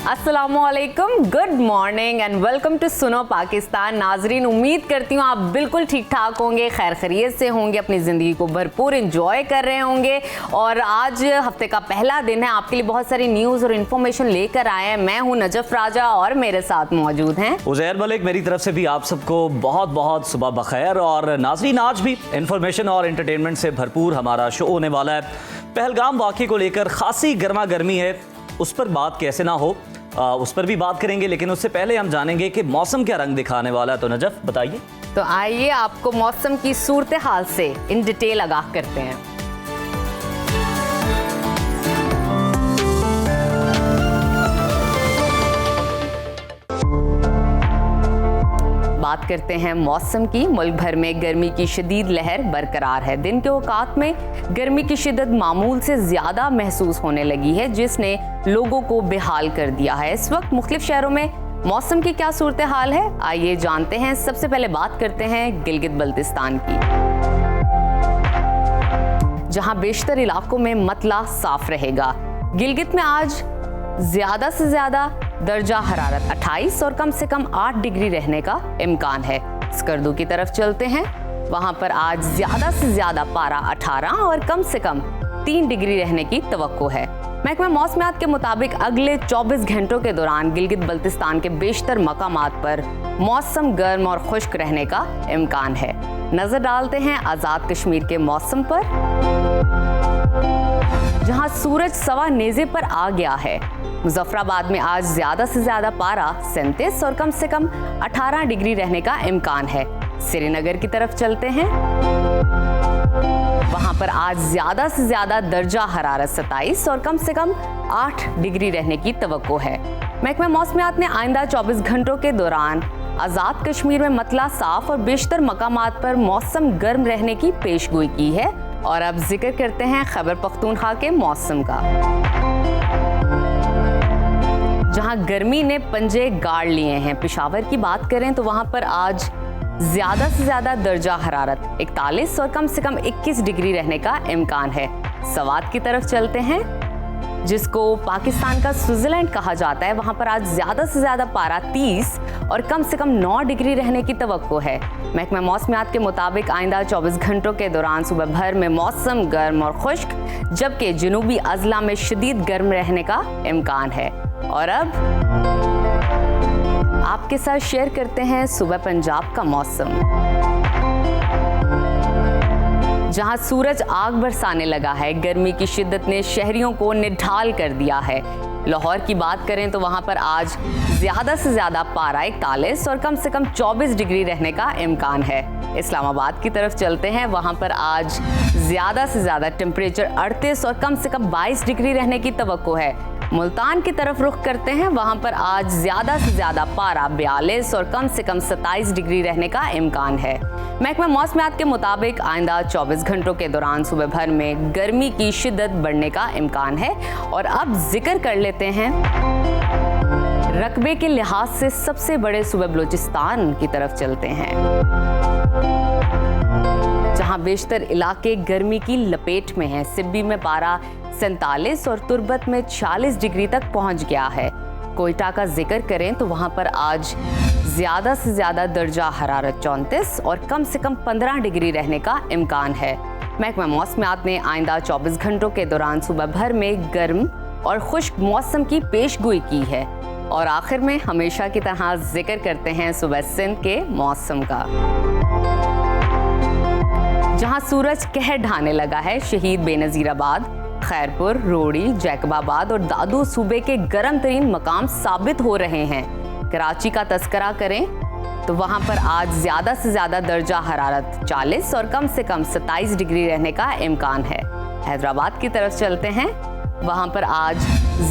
अस्सलामुअलैकुम, good morning and welcome to Suno Pakistan. नाजरीन, उम्मीद करती हूँ आप बिल्कुल ठीक ठाक होंगे, खैर खैरियत से होंगे, अपनी ज़िंदगी को भरपूर एंजॉय कर रहे होंगे। और आज हफ्ते का पहला दिन है, आपके लिए बहुत सारी न्यूज़ और इन्फॉर्मेशन लेकर आए हैं। मैं हूँ नजफ राजा और मेरे साथ मौजूद हैं उज़ैर मलिक। मेरी तरफ से भी आप सबको बहुत बहुत सुबह बखैर। और नाजरीन, आज भी इन्फॉर्मेशन और एंटरटेनमेंट से भरपूर हमारा शो होने वाला है। पहलगाम वाक़े को लेकर खासी गर्मा गर्मी है, उस पर बात कैसे ना हो, उस पर भी बात करेंगे। लेकिन उससे पहले हम जानेंगे कि मौसम क्या रंग दिखाने वाला है। तो नजफ बताइए। तो आइए आपको मौसम की सूरत हाल से इन डिटेल आगाह करते हैं। बात करते हैं मौसम की। मुल्क भर में गर्मी की शदीद लहर बरकरार है। दिन के औकात में गर्मी की शिद्दत मामूल से ज्यादा महसूस होने लगी है, जिसने लोगों को बेहाल कर दिया है। इस वक्त मुख्तलिफ शहरों में मौसम की क्या सूरत हाल है, आइए जानते हैं। सबसे पहले बात करते हैं गिलगित बल्तिस्तान की, जहां बेशतर इलाकों में मतला साफ रहेगा। गिलगित में आज ज्यादा से ज्यादा दर्जा हरारत 28 और कम से कम 8 डिग्री रहने का इम्कान है। स्कर्दू की तरफ चलते हैं, वहां पर आज ज्यादा से ज्यादा पारा 18 और कम से कम 3 डिग्री रहने की तवक्को है। महकमा मौसमियात के मुताबिक अगले 24 घंटों के दौरान गिलगित बल्तिस्तान के बेशतर मकामात पर मौसम गर्म और खुश्क रहने का इम्कान है। नजर डालते हैं आज़ाद कश्मीर के मौसम पर, जहां सूरज सवा नेज़े पर आ गया है। मुजफ्फराबाद में आज ज्यादा से ज्यादा पारा 37 और कम से कम 18 डिग्री रहने का इम्कान है। श्रीनगर की तरफ चलते हैं, वहां पर आज ज्यादा से ज्यादा दर्जा हरारत 27 और कम से कम 8 डिग्री रहने की तवक्को है। महकमा मौसमियात ने आइंदा 24 घंटों के दौरान आज़ाद कश्मीर में मतला साफ और बेशतर मकामात पर मौसम गर्म रहने की पेशगोई की है। और अब जिक्र करते हैं खैबर पख्तूनख्वा के मौसम का, जहां गर्मी ने पंजे गाड़ लिए हैं। पेशावर की बात करें तो वहां पर आज ज्यादा से ज्यादा दर्जा हरारत 41 और कम से कम 21 डिग्री रहने का इम्कान है। सवात की तरफ चलते हैं, जिसको पाकिस्तान का स्विट्जरलैंड कहा जाता है। वहां पर आज ज्यादा से ज्यादा पारा 30 और कम से कम 9 डिग्री रहने की तवक्को है। महकमा मौसमियात के मुताबिक आइंदा 24 घंटों के दौरान सुबह भर में मौसम गर्म और खुश्क, जबकि जनूबी अजला में शदीद गर्म रहने का इम्कान है। और अब आपके साथ शेयर करते हैं सुबह पंजाब का मौसम, जहां सूरज आग बरसाने लगा है। गर्मी की शिद्दत ने शहरियों को निढाल कर दिया है। लाहौर की बात करें तो वहां पर आज ज्यादा से ज्यादा पारा 41 और कम से कम 24 डिग्री रहने का इम्कान है। इस्लामाबाद की तरफ चलते हैं, वहां पर आज ज्यादा से ज्यादा टेम्परेचर 38 और कम से कम 22 डिग्री रहने की तवक्को है। मुल्तान की तरफ रुख करते हैं, वहां पर आज ज्यादा से ज्यादा पारा 42 और कम से कम 27 डिग्री रहने का इम्कान है। महकमा मौसमियात के मुताबिक आइंदा 24 घंटों के दौरान सुबह भर में गर्मी की शिद्दत बढ़ने का इम्कान है। और अब जिक्र कर लेते हैं रकबे के लिहाज से सबसे बड़े सूबे बलूचिस्तान की तरफ चलते हैं, जहां बेशतर इलाके गर्मी की लपेट में हैं। सिब्बी में पारा 47 और तुर्बत में 46 डिग्री तक पहुंच गया है। कोयटा का जिक्र करें तो वहां पर आज ज्यादा से ज्यादा दर्जा हरारत 34 और कम से कम 15 डिग्री रहने का इम्कान है। महकमा मौसमियात ने आइंदा 24 घंटों के दौरान सुबह भर में गर्म और खुश्क मौसम की पेशगोई की है। और आखिर में हमेशा की तरह जिक्र करते हैं सुबह सिंध के मौसम का, जहां सूरज कहर ढाने लगा है। शहीद बेनजीराबाद, खैरपुर, रोड़ी, जैकबाबाद और दादू सूबे के गर्म तरीन मकाम साबित हो रहे हैं। कराची का तस्करा करें तो वहां पर आज ज्यादा से ज्यादा दर्जा हरारत 40 और कम से कम 27 डिग्री रहने का इम्कान है। हैदराबाद की तरफ चलते हैं, वहां पर आज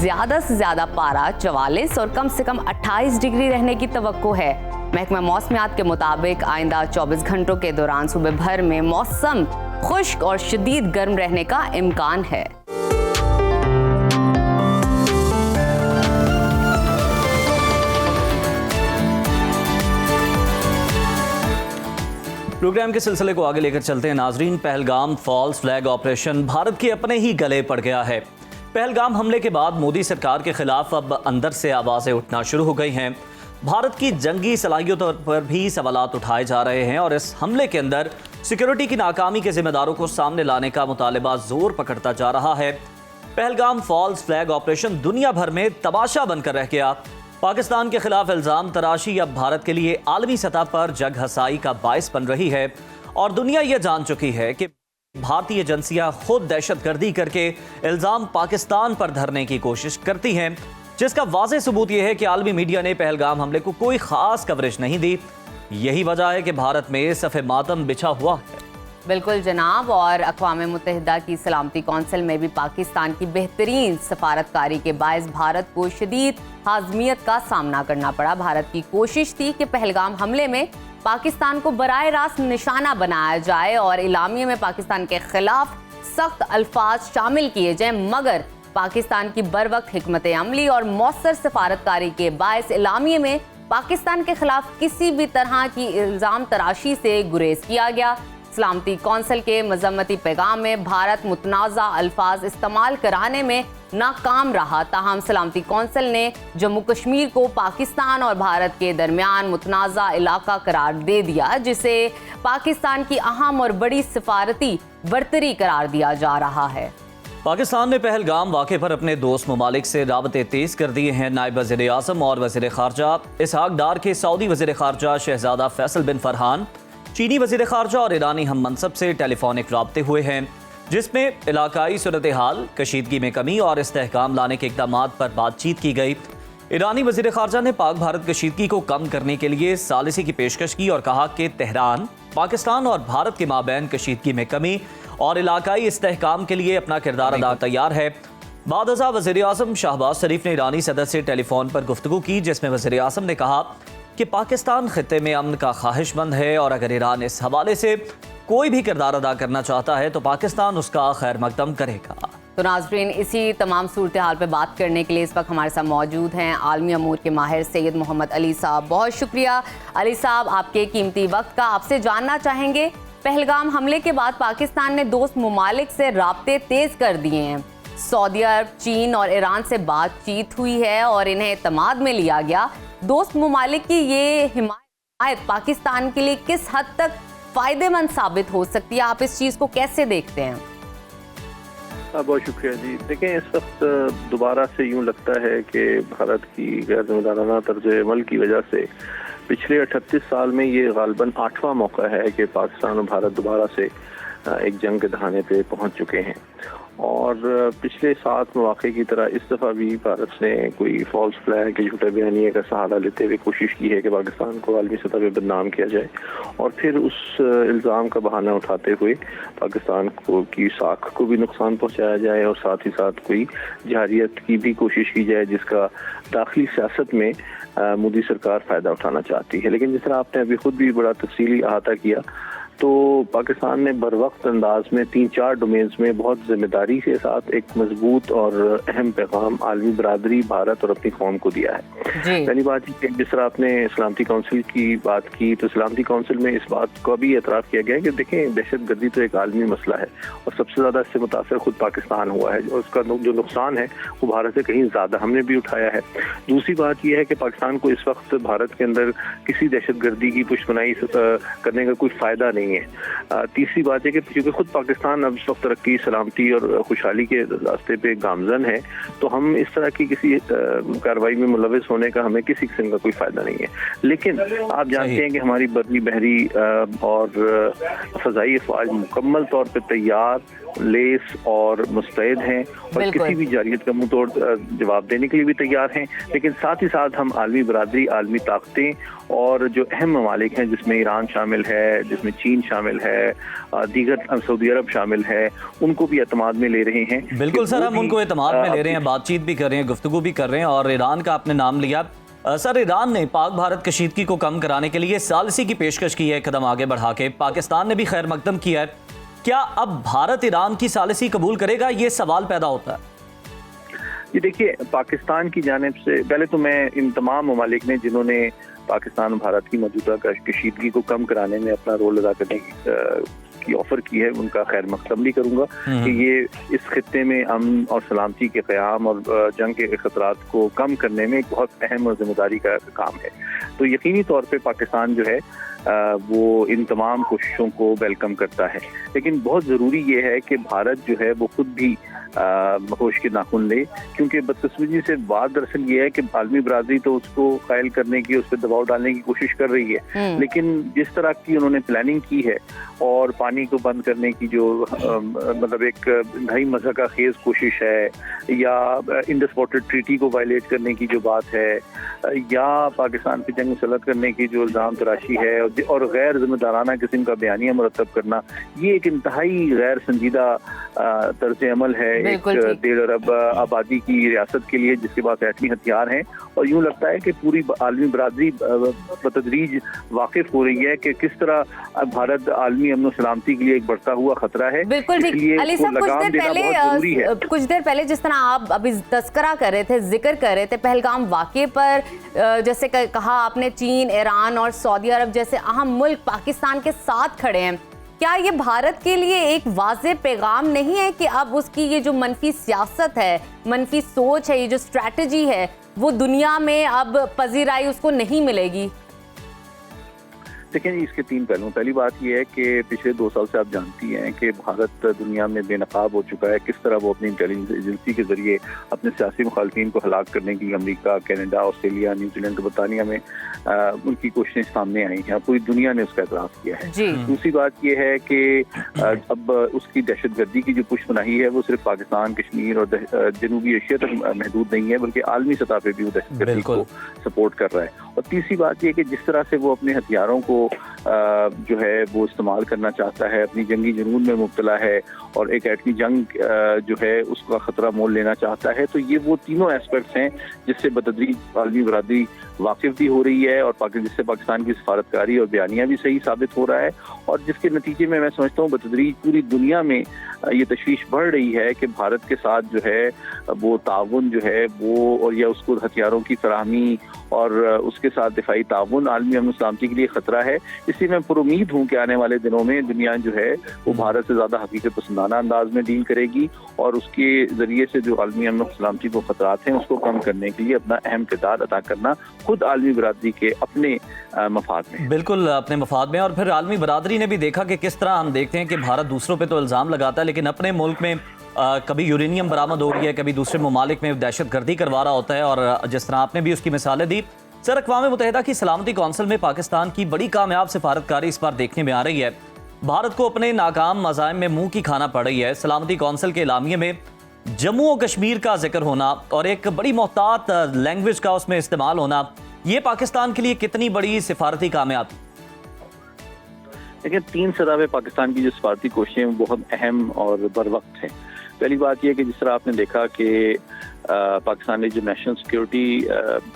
ज्यादा से ज्यादा पारा 44 और कम से कम 28 डिग्री रहने की तवक्को है। महकमा मौसमियात के मुताबिक आइंदा 24 घंटों के दौरान सुबह भर में मौसम खुश्क और शदीद गर्म रहने का इम्कान है। प्रोग्राम के सिलसिले को आगे लेकर चलते हैं नाजरीन। Pahalgam false flag operation Bharat के अपने ही गले पड़ गया है। पहलगाम हमले के बाद मोदी सरकार के खिलाफ अब अंदर से आवाज़ें उठना शुरू हो गई हैं। भारत की जंगी सलाहियतों पर भी सवालात उठाए जा रहे हैं और इस हमले के अंदर सिक्योरिटी की नाकामी के जिम्मेदारों को सामने लाने का मुतालबा जोर पकड़ता जा रहा है। पहलगाम फॉल्स फ्लैग ऑपरेशन दुनिया भर में तमाशा बनकर रह गया। पाकिस्तान के खिलाफ इल्ज़ाम तराशी अब भारत के लिए आलमी सतह पर जग हसाई का बायस बन रही है और दुनिया यह जान चुकी है कि भारतीय एजेंसियां खुद दहशतगर्दी करके इल्ज़ाम पाकिस्तान पर धरने की कोशिश करती हैं, जिसका वाज़ेह सबूत यह है कि आलमी मीडिया ने पहलगाम हमले को कोई ख़ास कवरेज नहीं दी। यही वजह है कि भारत में सफ़े मातम बिछा हुआ है। बिल्कुल जनाब, और अक़वाम मुत्तहिदा की सलामती कौंसिल में भी पाकिस्तान की बेहतरीन सफारतकारी के बायस भारत को शदीद हाज़मियत का सामना करना पड़ा। भारत की कोशिश थी कि पहलगाम हमले में पाकिस्तान को बराह रास्त निशाना बनाया जाए और इलामिये में पाकिस्तान के खिलाफ सख्त अल्फाज शामिल किए जाएं, मगर पाकिस्तान की बर वक्त हिकमत अमली और मौसर सफारतकारी के बायस इलामिये में पाकिस्तान के खिलाफ किसी भी तरह की इल्ज़ाम तराशी से गुरेज किया गया। सलामती कौंसिल के मजम्मती पैगाम में भारत मुतनाज़ा अल्फाज इस्तेमाल कराने में नाकाम रहा। ताहम सलामती कौंसिल ने जम्मू कश्मीर को पाकिस्तान और भारत के दरमियान मुतनाज़ा इलाका करार दे दिया, जिसे पाकिस्तान की अहम और बड़ी सिफारती बरतरी करार दिया जा रहा है। पाकिस्तान ने पहलगाम वाक़े पर अपने दोस्त ममालिक से राबते तेज़ कर दिए हैं। नायब वज़ीर आज़म और वज़ीर ख़ारजा इसहाक डार के सऊदी वज़ीर ख़ारजा शहज़ादा फैसल बिन फरहान, चीनी वज़ीर ख़ारजा और ईरानी हम मनसब से टेलीफोनिक राब्ते हुए हैं, जिसमें इलाकाई सूरत हाल, कशीदगी में कमी और इस्तेहकाम लाने के इक़दामात पर बातचीत की गई। ईरानी वज़ीर ख़ारजा ने पाक भारत कशीदगी को कम करने के लिए सालिसी की पेशकश की और कहा कि तेहरान पाकिस्तान और भारत के माबैन कशीदगी में कमी और इलाकाई इस्तेहकाम के लिए अपना किरदार अदा तैयार है। बाद अज़ा वज़ीर आज़म शहबाज शरीफ ने ईरानी सदर से टेलीफोन पर गुफ्तगू की, जिसमें वज़ीर आज़म ने कहा कि पाकिस्तान खित्ते में अमन का ख्वाहिशमंद है और अगर ईरान इस हवाले से कोई भी किरदार अदा करना चाहता है तो पाकिस्तान उसका खैर मकदम करेगा। तो नाज़रीन, इसी तमाम सूरत हाल पर बात करने के लिए इस वक्त हमारे साथ मौजूद हैं आलमी अमूर के माहिर सैयद मोहम्मद अली साहब। बहुत शुक्रिया अली साहब आपके कीमती वक्त का। आपसे जानना चाहेंगे, पहलगाम हमले के बाद पाकिस्तान ने दोस्त ममालिक से राब्ते तेज़ कर दिए हैं। सऊदी अरब, चीन और ईरान से बातचीत हुई है और इन्हें एतमाद में लिया गया। दोस्त ममालिक की ये हिमायत पाकिस्तान के लिए किस हद तक फ़ायदेमंद साबित हो सकती है? आप इस चीज़ को कैसे देखते हैं? बहुत शुक्रिया जी। देखें, इस वक्त दोबारा से यूँ लगता है कि भारत की गैर ज़िम्मेदाराना तर्ज अमल की वजह से पिछले 38 साल में ये गालबन 8वां मौका है कि पाकिस्तान और भारत दोबारा से एक जंग के दहाने पे पहुंच चुके हैं। और पिछले 7 मौके की तरह इस दफ़ा भी भारत ने कोई फॉल्स फ्लैग या झूठे बयानिए का सहारा लेते हुए कोशिश की है कि पाकिस्तान को आलमी सतह पर बदनाम किया जाए और फिर उस इल्ज़ाम का बहाना उठाते हुए पाकिस्तान को की साख को भी नुकसान पहुंचाया जाए और साथ ही साथ कोई जहारियत की भी कोशिश की जाए जिसका दाखिली सियासत में मोदी सरकार फ़ायदा उठाना चाहती है। लेकिन जिस तरह आपने अभी खुद भी बड़ा तफसीली अहाता किया, तो पाकिस्तान ने बर वक्त अंदाज में 3-4 डोमेन्स में बहुत जिम्मेदारी के साथ एक मजबूत और अहम पैगाम आलमी बरादरी, भारत और अपनी कौम को दिया है। पहली बात जिस तरह आपने सलामती काउंसिल की बात की, तो सलामती काउंसिल में इस बात को भी एतराफ़ किया गया है कि देखें, दहशतगर्दी तो एक आलमी मसला है और सबसे ज़्यादा इससे मुतासर खुद पाकिस्तान हुआ है और उसका जो नुकसान है वो भारत से कहीं ज़्यादा हमने भी उठाया है। दूसरी बात यह है कि पाकिस्तान को इस वक्त भारत के अंदर किसी दहशतगर्दी की पुष्टबनाई करने का कोई फ़ायदा नहीं है। तीसरी बात है कि क्योंकि खुद पाकिस्तान अब इस वक्त तरक्की, सलामती और खुशहाली के रास्ते पे गामजन है, तो हम इस तरह की किसी कार्रवाई में मुलविस होने का हमें किसी किस्म का कोई फायदा नहीं है। लेकिन आप जानते हैं कि हमारी बर्री, बहरी और फजाई अफवाज मुकम्मल तौर पर तैयार, लेस और मुस्तैद हैं और किसी भी जारियत का मुंह तोड़ जवाब देने के लिए भी तैयार हैं। लेकिन साथ ही साथ हम आलमी बरादरी, आलमी ताकतें और जो अहम ममालिक हैं जिसमें ईरान शामिल है, जिसमें चीन शामिल है, दीगर सऊदी अरब शामिल है, उनको भी एतमाद में ले रहे हैं। बिल्कुल सर, हम उनको एतमाद में ले रहे हैं, बातचीत भी कर रहे हैं, गुफ्तगू भी कर रहे हैं। और ईरान का आपने नाम लिया, सर ईरान ने पाक भारत कशीदगी को कम कराने के लिए सालिसी की पेशकश की है, कदम आगे बढ़ा के। पाकिस्तान ने भी खैर मकदम किया है। क्या अब भारत ईरान की सालिसी कबूल करेगा, ये सवाल पैदा होता है? ये देखिए, पाकिस्तान की जानिब से पहले तो मैं इन तमाम ममालिक ने जिन्होंने पाकिस्तान और भारत की मौजूदा कशीदगी को कम कराने में अपना रोल अदा करने की ऑफर की है उनका खैर मकदम भी करूंगा कि ये इस खित्ते में अमन और सलामती के क़याम और जंग के खतरात को कम करने में एक बहुत अहम और जिम्मेदारी का काम है। तो यकीनी तौर पे पाकिस्तान जो है वो इन तमाम कोशिशों को वेलकम करता है, लेकिन बहुत ज़रूरी ये है कि भारत जो है वो खुद भी होश के नाखून ले, क्योंकि बदकिस्मती से बात दरअसल ये है कि आलमी बरादरी तो उसको कायल करने की, उस पर दबाव डालने की कोशिश कर रही है, लेकिन जिस तरह की उन्होंने प्लानिंग की है और पानी को बंद करने की जो मतलब एक ढाई मज़हका खेज कोशिश है, या इंडस वाटर ट्रीटी को वायलेट करने की जो बात है, या पाकिस्तान पे जंग मुसल्लत करने की जो इल्ज़ाम तराशी है और गैर जिम्मेदाराना किस्म का बयानिया मुरतब करना, ये एक इंतहाई गैर संजीदा तर्ज अमल है एक 1.5 अरब आबादी की रियासत के लिए जिसके पास एटमी हथियार हैं। और यूं लगता है कि पूरी आलमी बरादरी बतदरीज वाकिफ हो रही है कि किस तरह भारत आलमी अमन सलामती के लिए एक बढ़ता हुआ खतरा है। बिल्कुल ठीक। अली साहब, कुछ देर पहले जिस तरह आप अभी तस्करा कर रहे थे, जिक्र कर रहे थे पहलगाम वाक़े पर, जैसे कहा आपने चीन, ईरान और सऊदी अरब जैसे अहम मुल्क पाकिस्तान के साथ खड़े हैं, क्या ये भारत के लिए एक वाज़ेह पैगाम नहीं है कि अब उसकी ये जो मनफी सियासत है, मनफी सोच है, ये जो स्ट्रैटेजी है, वो दुनिया में अब पजीराई उसको नहीं मिलेगी? देखिए, इसके 3 पहलू। पहली बात यह है कि पिछले 2 साल से आप जानती हैं कि भारत दुनिया में बेनकाब हो चुका है, किस तरह वो अपनी इंटेलिजेंस एजेंसी के जरिए अपने सियासी मुखालफिन को हलाक करने की अमेरिका, कनाडा, ऑस्ट्रेलिया, न्यूजीलैंड, बरतानिया में उनकी कोशिशें सामने आई हैं। पूरी दुनिया ने उसका एतराफ़ किया है। दूसरी बात यह है कि अब उसकी दहशतगर्दी की जो पुष्पनाही है वो सिर्फ पाकिस्तान, कश्मीर और जनूबी एशिया तक महदूद नहीं है, बल्कि आलमी सतह पर भी वो दहशतगर्दी को सपोर्ट कर रहा है। और तीसरी बात यह कि जिस तरह से वो अपने हथियारों को जो है वो इस्तेमाल करना चाहता है, अपनी जंगी जुनून में मुब्तला है और एक एटमी जंग जो है उसका खतरा मोल लेना चाहता है, तो ये वो तीनों एस्पेक्ट्स हैं जिससे बतदरीज आलमी बरादरी वाकिफ भी हो रही है और जिससे पाकिस्तान की सफारतकारी और बयानिया भी सही साबित हो रहा है, और जिसके नतीजे में मैं समझता हूँ बतदरीज पूरी दुनिया में ये तशवीश बढ़ रही है कि भारत के साथ जो है वो ताउन जो है वो, और या उसको हथियारों की फराहमी और उसके साथ दिफाई ताउन आलमी अमन सलामती के लिए खतरा है। इसलिए मैं पुरुमीद हूँ कि आने वाले दिनों में दुनिया जो है वो भारत से ज़्यादा हकीकत पसंदाना अंदाज में डील करेगी और उसके ज़रिए से जो आलमी अमन सलामती को खतरात हैं उसको कम करने के लिए अपना अहम किरदार अदा करना खुद आलमी बरादरी के अपने मफाद में। बिल्कुल अपने मफाद में। और फिर आलमी बरादरी ने भी देखा कि किस तरह हम देखते हैं कि भारत दूसरों पे तो इल्ज़ाम लगाता है, लेकिन अपने मुल्क में कभी यूरेनियम बरामद हो रही है, कभी दूसरे ममालिक में दहशतगर्दी करवा रहा होता है। और जिस तरह आपने भी उसकी मिसालें दी, सर, अक़वाम मुत्तहिदा की सलामती कौंसिल में पाकिस्तान की बड़ी कामयाब सिफारतकारी इस बार देखने में आ रही है। भारत को अपने नाकाम मज़ाहिम में मुंह की खाना पड़ रही है। सलामती कौंसिल के एलामिये में जम्मू और कश्मीर का जिक्र होना और एक बड़ी मोहतात लैंग्वेज का उसमें इस्तेमाल होना, ये पाकिस्तान के लिए कितनी बड़ी सिफारती कामयाबी? देखिए, 3 सतह पे पाकिस्तान की जो सिफारती कोशिशें बहुत अहम और बर वक्त हैं। पहली बात यह है कि जिस तरह आपने देखा कि पाकिस्तान ने जो नेशनल सिक्योरिटी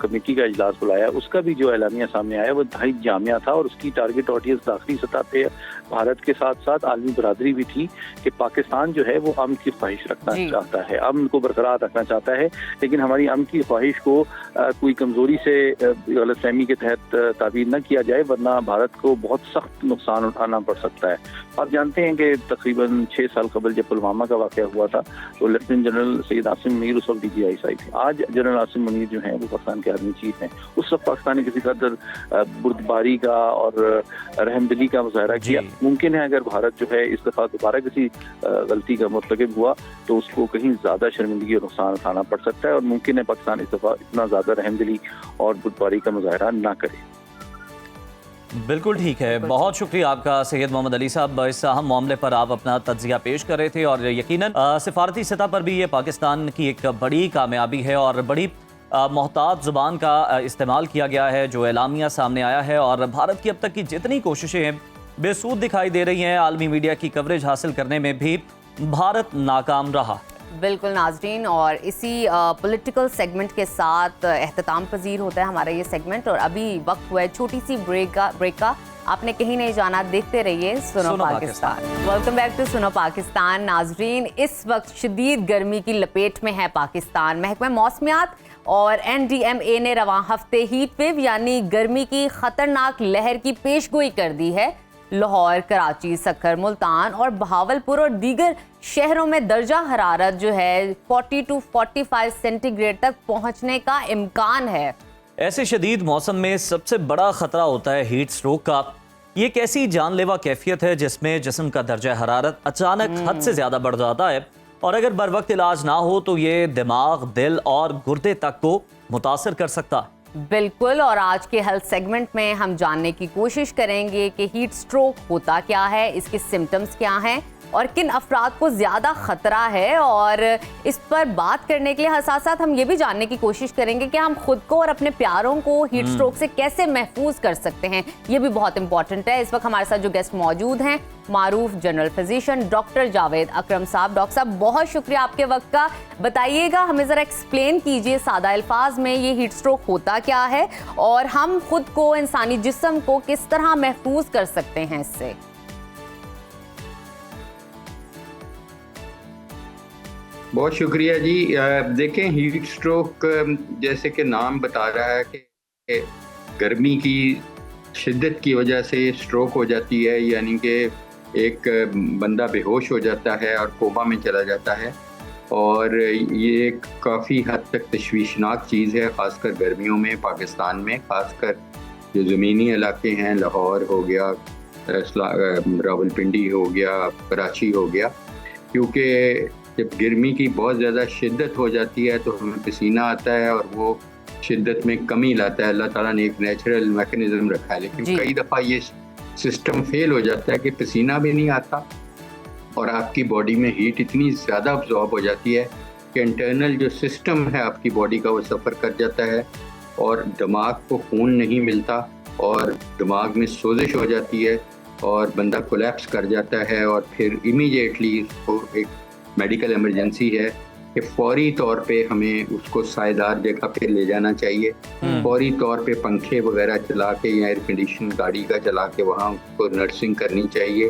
कमेटी का इजलास बुलाया, उसका भी जो एलामिया सामने आया वो इंतहाई जामिया था और उसकी टारगेट ऑडियंस दाखिली सतह पे भारत के साथ साथ आलमी बरादरी भी थी कि पाकिस्तान जो है वो अमन की ख्वाहिश रखना चाहता है, अमन को बरकरार रखना चाहता है, लेकिन हमारी अमन की ख्वाहिश को कोई कमजोरी से गलतफहमी के तहत ताबीर न किया जाए, वरना भारत को बहुत सख्त नुकसान उठाना पड़ सकता है। आप जानते हैं कि तकरीबन 6 साल कबल जब पुलवामा का वाक़या हुआ था तो लेफ्टिनेंट जनरल सैयद आसिम मुनीर उस वक्त DGI थे। आज जनरल आसिम मुनीर जो हैं वो पाकिस्तान के आर्मी चीफ हैं। उस वक्त पाकिस्तान ने किसी कदर बुर्दबारी का और रहमदिली का मुजाहरा किया। मुमकिन है अगर भारत जो है इस दफ़ा दोबारा किसी गलती का मुर्तकिब हुआ तो उसको कहीं ज़्यादा शर्मिंदगी और नुकसान उठाना पड़ सकता है, और मुमकिन है पाकिस्तान इस दफ़ा इतना ज़्यादा रहमदिली और बुर्दबारी का मुजाहरा ना करे। बिल्कुल ठीक है, बहुत शुक्रिया आपका सैयद मोहम्मद अली साहब। इस अहम मामले पर आप अपना तज्जिया पेश कर रहे थे और यकीनन सिफारती सतह पर भी ये पाकिस्तान की एक बड़ी कामयाबी है और बड़ी मोहतात ज़ुबान का इस्तेमाल किया गया है जो एलामिया सामने आया है। और भारत की अब तक की जितनी कोशिशें हैं बेसूद दिखाई दे रही हैं, आलमी मीडिया की कवरेज हासिल करने में भी भारत नाकाम रहा। बिल्कुल नाज़रीन, और इसी पॉलिटिकल सेगमेंट के साथ एहतताम पजीर होता है हमारा ये सेगमेंट, और अभी वक्त हुआ है छोटी सी ब्रेक का। आपने कहीं नहीं जाना, देखते रहिए Suno Pakistan. Welcome back to Suno Pakistan. नाज़रीन, इस वक्त शदीद गर्मी की लपेट में है पाकिस्तान। महकमा मौसमियात और NDMA ने रवां हफ्ते हीट वेव यानी गर्मी की खतरनाक लहर की पेशगोई कर दी है। लाहौर, कराची, सक्कर, मुल्तान और बहावलपुर और दीगर शहरों में दर्जा हरारत जो है 40 to 45 सेंटीग्रेड तक पहुंचने का इम्कान है। ऐसे शदीद मौसम में सबसे बड़ा खतरा होता है हीट स्ट्रोक का। ये एक ऐसी जानलेवा कैफियत है जिसमें जिस्म का दर्जा हरारत अचानक हद से ज्यादा बढ़ जाता है और अगर बर वक्त इलाज ना हो तो ये दिमाग, दिल और गुर्दे तक को मुतासर कर सकता है। बिल्कुल, और आज के हेल्थ सेगमेंट में हम जानने की कोशिश करेंगे कि हीट स्ट्रोक होता क्या है, इसके सिम्टम्स क्या हैं और किन अफराद को ज़्यादा ख़तरा है। और इस पर बात करने के लिए साथ साथ हम ये भी जानने की कोशिश करेंगे कि हम खुद को और अपने प्यारों को हीट स्ट्रोक से कैसे महफूज कर सकते हैं, ये भी बहुत इंपॉर्टेंट है। इस वक्त हमारे साथ जो गेस्ट मौजूद हैं, मारूफ जनरल फिजिशियन डॉक्टर जावेद अकरम साहब। डॉक्टर साहब, बहुत शुक्रिया आपके वक्त का। बताइएगा, हमें ज़रा एक्सप्लेन कीजिए सादा अल्फाज में ये हीट स्ट्रोक होता क्या है और हम खुद को, इंसानी जिस्म को किस तरह महफूज कर सकते हैं इससे। बहुत शुक्रिया जी। देखें, हीट स्ट्रोक जैसे कि नाम बता रहा है कि गर्मी की शिद्दत की वजह से स्ट्रोक हो जाती है, यानी कि एक बंदा बेहोश हो जाता है और कोमा में चला जाता है। और ये काफ़ी हद तक तशवीशनाक चीज़ है, ख़ासकर गर्मियों में पाकिस्तान में, ख़ासकर जो ज़मीनी इलाके हैं, लाहौर हो गया, रावलपिंडी हो गया, कराची हो गया, क्योंकि जब गर्मी की बहुत ज़्यादा शिद्दत हो जाती है तो हमें पसीना आता है और वो शिद्दत में कमी लाता है। अल्लाह ताला ने एक नेचुरल मैकेनिज़्म रखा है, लेकिन कई दफ़ा ये सिस्टम फेल हो जाता है कि पसीना भी नहीं आता और आपकी बॉडी में हीट इतनी ज़्यादा अब्जॉर्ब हो जाती है कि इंटरनल जो सिस्टम है आपकी बॉडी का वो सफ़र कर जाता है और दिमाग को खून नहीं मिलता और दिमाग में सोजिश हो जाती है और बंदा कोलैप्स कर जाता है। और फिर इमीडिएटली उसको एक मेडिकल इमरजेंसी है कि फौरी तौर पे हमें उसको सायेदार जगह पे ले जाना चाहिए। फौरी तौर पे पंखे वगैरह चला के या एयर कंडीशन गाड़ी का चला के वहाँ उसको नर्सिंग करनी चाहिए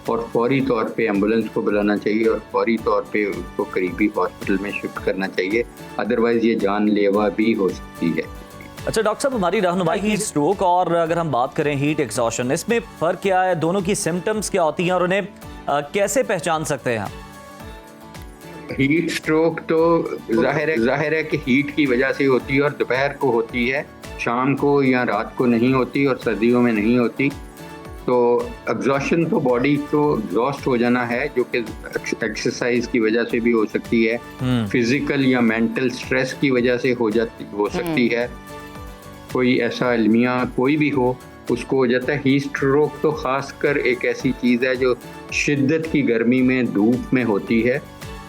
और फौरी तौर पे एम्बुलेंस को बुलाना चाहिए और फौरी तौर पे उसको करीबी हॉस्पिटल में शिफ्ट करना चाहिए, अदरवाइज ये जानलेवा भी हो सकती है। अच्छा डॉक्टर साहब, हमारी रहनुमाई हीट स्ट्रोक और अगर हम बात करें हीट एक्सॉशन, इसमें फ़र्क क्या है? दोनों की सिम्टम्स क्या होती हैं और उन्हें कैसे पहचान सकते हैं? हीट स्ट्रोक तो जाहिर है कि हीट की वजह से होती है और दोपहर को होती है, शाम को या रात को नहीं होती और सर्दियों में नहीं होती। तो एग्जॉशन तो बॉडी को एग्जॉस्ट हो जाना है, जो कि एक्सरसाइज की वजह से भी हो सकती है, फिजिकल या मेंटल स्ट्रेस की वजह से हो सकती है, कोई ऐसा अलमिया कोई भी हो उसको हो जाता है। हीट स्ट्रोक तो खासकर एक ऐसी चीज़ है जो शिद्दत की गर्मी में धूप में होती है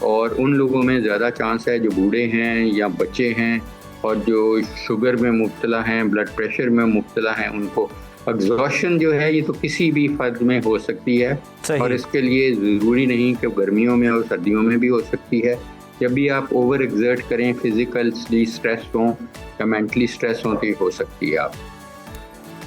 और उन लोगों में ज़्यादा चांस है जो बूढ़े हैं या बच्चे हैं और जो शुगर में मुब्तला हैं, ब्लड प्रेशर में मुब्तला हैं, उनको एग्जॉशन जो है ये तो किसी भी फर्द में हो सकती है और इसके लिए ज़रूरी नहीं कि गर्मियों में और सर्दियों में भी हो सकती है। जब भी आप ओवर एक्सर्ट करें, फिजिकली स्ट्रेस हों या मेंटली स्ट्रेस हों तो हो सकती है आप।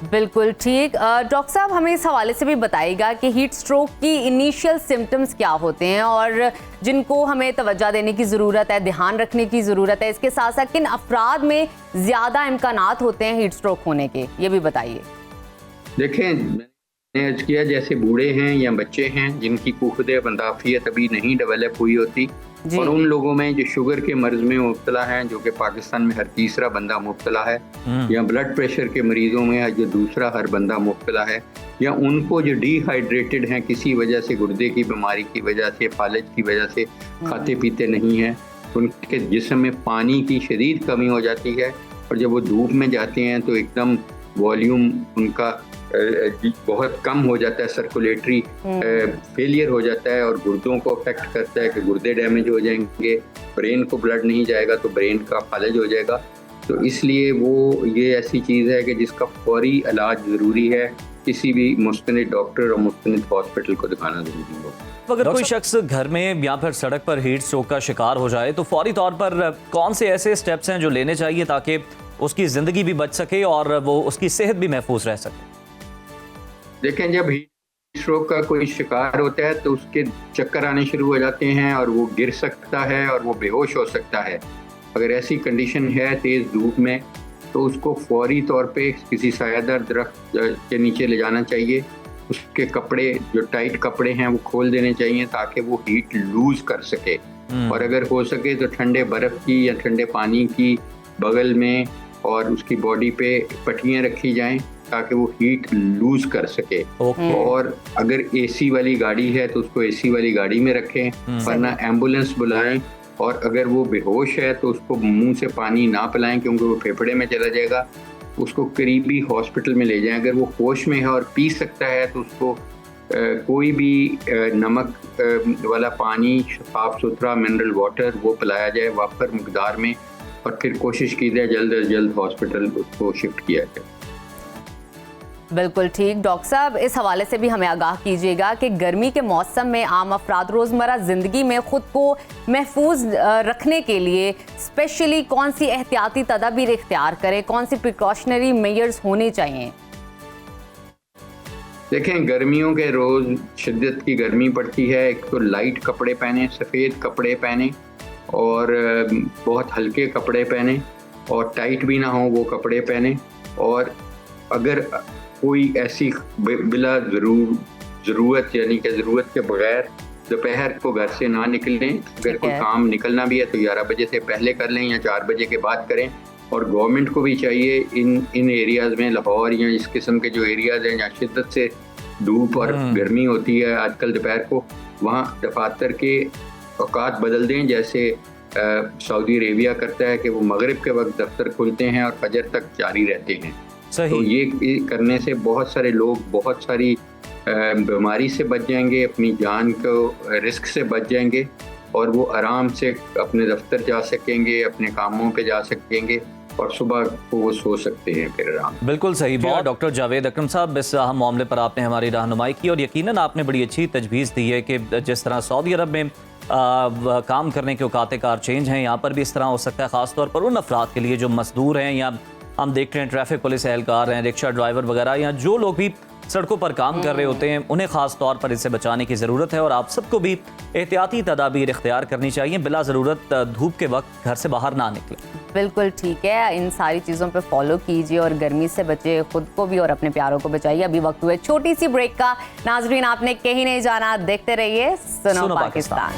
बिल्कुल ठीक। डॉक्टर साहब, हमें इस हवाले से भी बताइएगा कि हीट स्ट्रोक की इनिशियल सिम्टम्स क्या होते हैं और जिनको हमें तवज्जो देने की ज़रूरत है, ध्यान रखने की ज़रूरत है। इसके साथ साथ किन अफराद में ज़्यादा इम्कानात होते हैं हीट स्ट्रोक होने के, ये भी बताइए। देखें, मैंने अर्ज किया जैसे बूढ़े हैं या बच्चे हैं जिनकी कुव्वत बर्दाश्त अभी नहीं डेवलप हुई होती और उन लोगों में जो शुगर के मर्ज में मुब्तला हैं, जो कि पाकिस्तान में हर तीसरा बंदा मुब्तला है, या ब्लड प्रेशर के मरीजों में जो दूसरा हर बंदा मुब्तला है, या उनको जो डिहाइड्रेटेड हैं किसी वजह से, गुर्दे की बीमारी की वजह से, फालज की वजह से खाते पीते नहीं हैं, उनके जिस्म में पानी की शदीद कमी हो जाती है और जब वो धूप में जाते हैं तो एकदम वॉल्यूम उनका बहुत कम हो जाता है, सर्कुलेटरी फेलियर हो जाता है और गुर्दों को अफेक्ट करता है कि गुर्दे डैमेज हो जाएंगे, ब्रेन को ब्लड नहीं जाएगा तो ब्रेन का फालज हो जाएगा। तो इसलिए वो ये ऐसी चीज़ है कि जिसका फौरी इलाज ज़रूरी है, किसी भी मुस्तनिद डॉक्टर और मुस्तनिद हॉस्पिटल को दिखाना ज़रूरी हो। अगर कोई शख्स घर में या फिर सड़क पर हीट स्ट्रोक का शिकार हो जाए तो फौरी तौर पर कौन से ऐसे स्टेप्स हैं जो लेने चाहिए ताकि उसकी ज़िंदगी भी बच सके और वो उसकी सेहत भी महफूज रह सके? देखें, जब हीट स्ट्रोक का कोई शिकार होता है तो उसके चक्कर आने शुरू हो जाते हैं और वो गिर सकता है और वो बेहोश हो सकता है। अगर ऐसी कंडीशन है तेज़ धूप में तो उसको फौरी तौर पे किसी सायादार दरख्त के नीचे ले जाना चाहिए, उसके कपड़े जो टाइट कपड़े हैं वो खोल देने चाहिए ताकि वो हीट लूज कर सके। और अगर हो सके तो ठंडे बर्फ़ की या ठंडे पानी की बगल में और उसकी बॉडी पे पट्टियाँ रखी जाएं ताकि वो हीट लूज कर सके। और अगर एसी वाली गाड़ी है तो उसको एसी वाली गाड़ी में रखें, वरना एम्बुलेंस बुलाएं। और अगर वो बेहोश है तो उसको मुंह से पानी ना पिलाएं क्योंकि वो फेफड़े में चला जाएगा, उसको करीबी हॉस्पिटल में ले जाएं। अगर वो होश में है और पी सकता है तो उसको कोई भी नमक वाला पानी, साफ सुथरा मिनरल वाटर वो पिलाया जाए वाफर मकदार में, और फिर कोशिश की जाए जल्द अज जल्द हॉस्पिटल उसको शिफ्ट किया जाए। बिल्कुल ठीक। डॉक्टर साहब, इस हवाले से भी हमें आगाह कीजिएगा कि गर्मी के मौसम में आम अफराद रोज़मर्रा ज़िंदगी में ख़ुद को महफूज रखने के लिए स्पेशली कौन सी एहतियाती तदाबीर इख्तियार करें, कौन सी प्रिकॉशनरी मेजर्स होने चाहिए? देखें, गर्मियों के रोज़ शिद्दत की गर्मी पड़ती है। एक तो लाइट कपड़े पहने, सफ़ेद कपड़े पहने और बहुत हल्के कपड़े पहने, और टाइट भी ना हो वो कपड़े पहने। और अगर कोई ऐसी बिला ज़रूरत यानी कि ज़रूरत के बगैर दोपहर को घर से ना निकलें। अगर कोई काम निकलना भी है तो 11 बजे से पहले कर लें या 4 बजे के बाद करें। और गवर्नमेंट को भी चाहिए इन एरियाज़ में, लाहौर या इस किस्म के जो एरियाज़ हैं जहाँ शिद्दत से धूप और गर्मी होती है आजकल दोपहर को, वहाँ दफातर के औकात बदल दें। जैसे सऊदी अरेबिया करता है कि वो मगरिब के वक्त दफ्तर खुलते हैं और फजर तक जारी रहते हैं। तो ये करने से बहुत सारे लोग बहुत सारी बीमारी से बच जाएंगे, अपनी जान को रिस्क से बच जाएंगे, और वो आराम से अपने दफ्तर जा सकेंगे, अपने कामों पे जा सकेंगे, और सुबह को वो सो सकते हैं फिर आराम। बिल्कुल सही बात डॉक्टर जावेद अकरम साहब, इस अहम मामले पर आपने हमारी रहनुमाई की, और यकीनन आपने बड़ी अच्छी तजवीज़ दी है कि जिस तरह सऊदी अरब में काम करने के औकात कार चेंज हैं, यहाँ पर भी इस तरह हो सकता है। ख़ासतौर पर उन अफराद के लिए जो मजदूर हैं, या हम देखते हैं ट्रैफिक पुलिस एहलकार हैं, रिक्शा ड्राइवर वगैरह, या जो लोग भी सड़कों पर काम कर रहे होते हैं, उन्हें ख़ास तौर पर इससे बचाने की ज़रूरत है। और आप सबको भी एहतियाती तदाबीर इख्तियार करनी चाहिए, बिला ज़रूरत धूप के वक्त घर से बाहर ना निकले। बिल्कुल ठीक है, इन सारी चीज़ों पे फॉलो कीजिए और गर्मी से बचे, खुद को भी और अपने प्यारों को बचाइए। अभी वक्त हुआ छोटी सी ब्रेक का। नाजरीन, आपने कहीं नहीं जाना, देखते रहिए Suno Pakistan.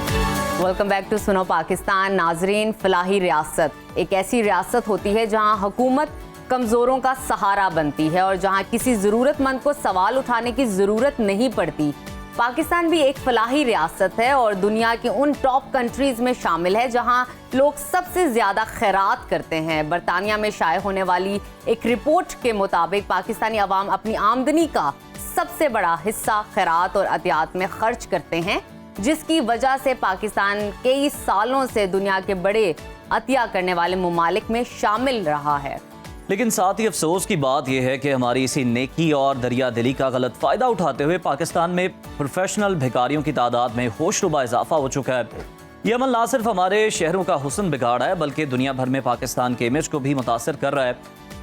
Welcome back to Suno Pakistan. नाजरीन, फलाही रियासत एक ऐसी रियासत होती है जहाँ हुकूमत कमज़ोरों का सहारा बनती है और जहाँ किसी ज़रूरतमंद को सवाल उठाने की ज़रूरत नहीं पड़ती। पाकिस्तान भी एक फलाही रियासत है और दुनिया की उन टॉप कंट्रीज़ में शामिल है जहाँ लोग सबसे ज़्यादा खैरात करते हैं। बरतानिया में शाये होने वाली एक रिपोर्ट के मुताबिक पाकिस्तानी अवाम अपनी आमदनी का सबसे बड़ा हिस्सा खैरात और अतियात में खर्च करते हैं, जिसकी वजह से पाकिस्तान कई सालों से दुनिया के बड़े अतिया करने वाले ममालिक में शामिल रहा है। लेकिन साथ ही अफसोस की बात यह है कि हमारी इसी नेकी और दरिया दिली का गलत फ़ायदा उठाते हुए पाकिस्तान में प्रोफेशनल भिखारियों की तादाद में होशरुबा इजाफा हो चुका है। यह अमल ना सिर्फ हमारे शहरों का हुस्न बिगाड़ा है, बल्कि दुनिया भर में पाकिस्तान के इमेज को भी मुतासर कर रहा है।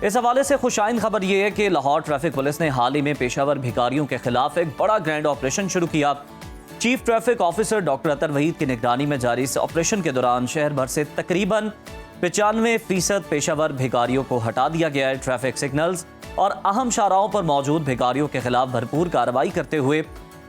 इस हवाले से खुशाइन खबर यह है कि लाहौर ट्रैफिक पुलिस ने हाल ही में पेशावर भिखारियों के खिलाफ एक बड़ा ग्रैंड ऑपरेशन शुरू किया। चीफ ट्रैफिक ऑफिसर डॉक्टर अतर वहीद की निगरानी में जारी इस ऑपरेशन के दौरान शहर भर से तकरीबन 95% पेशावर भिखारियों को हटा दिया गया है। ट्रैफिक सिग्नल्स और अहम शाहराहों पर मौजूद भिखारियों के खिलाफ भरपूर कार्रवाई करते हुए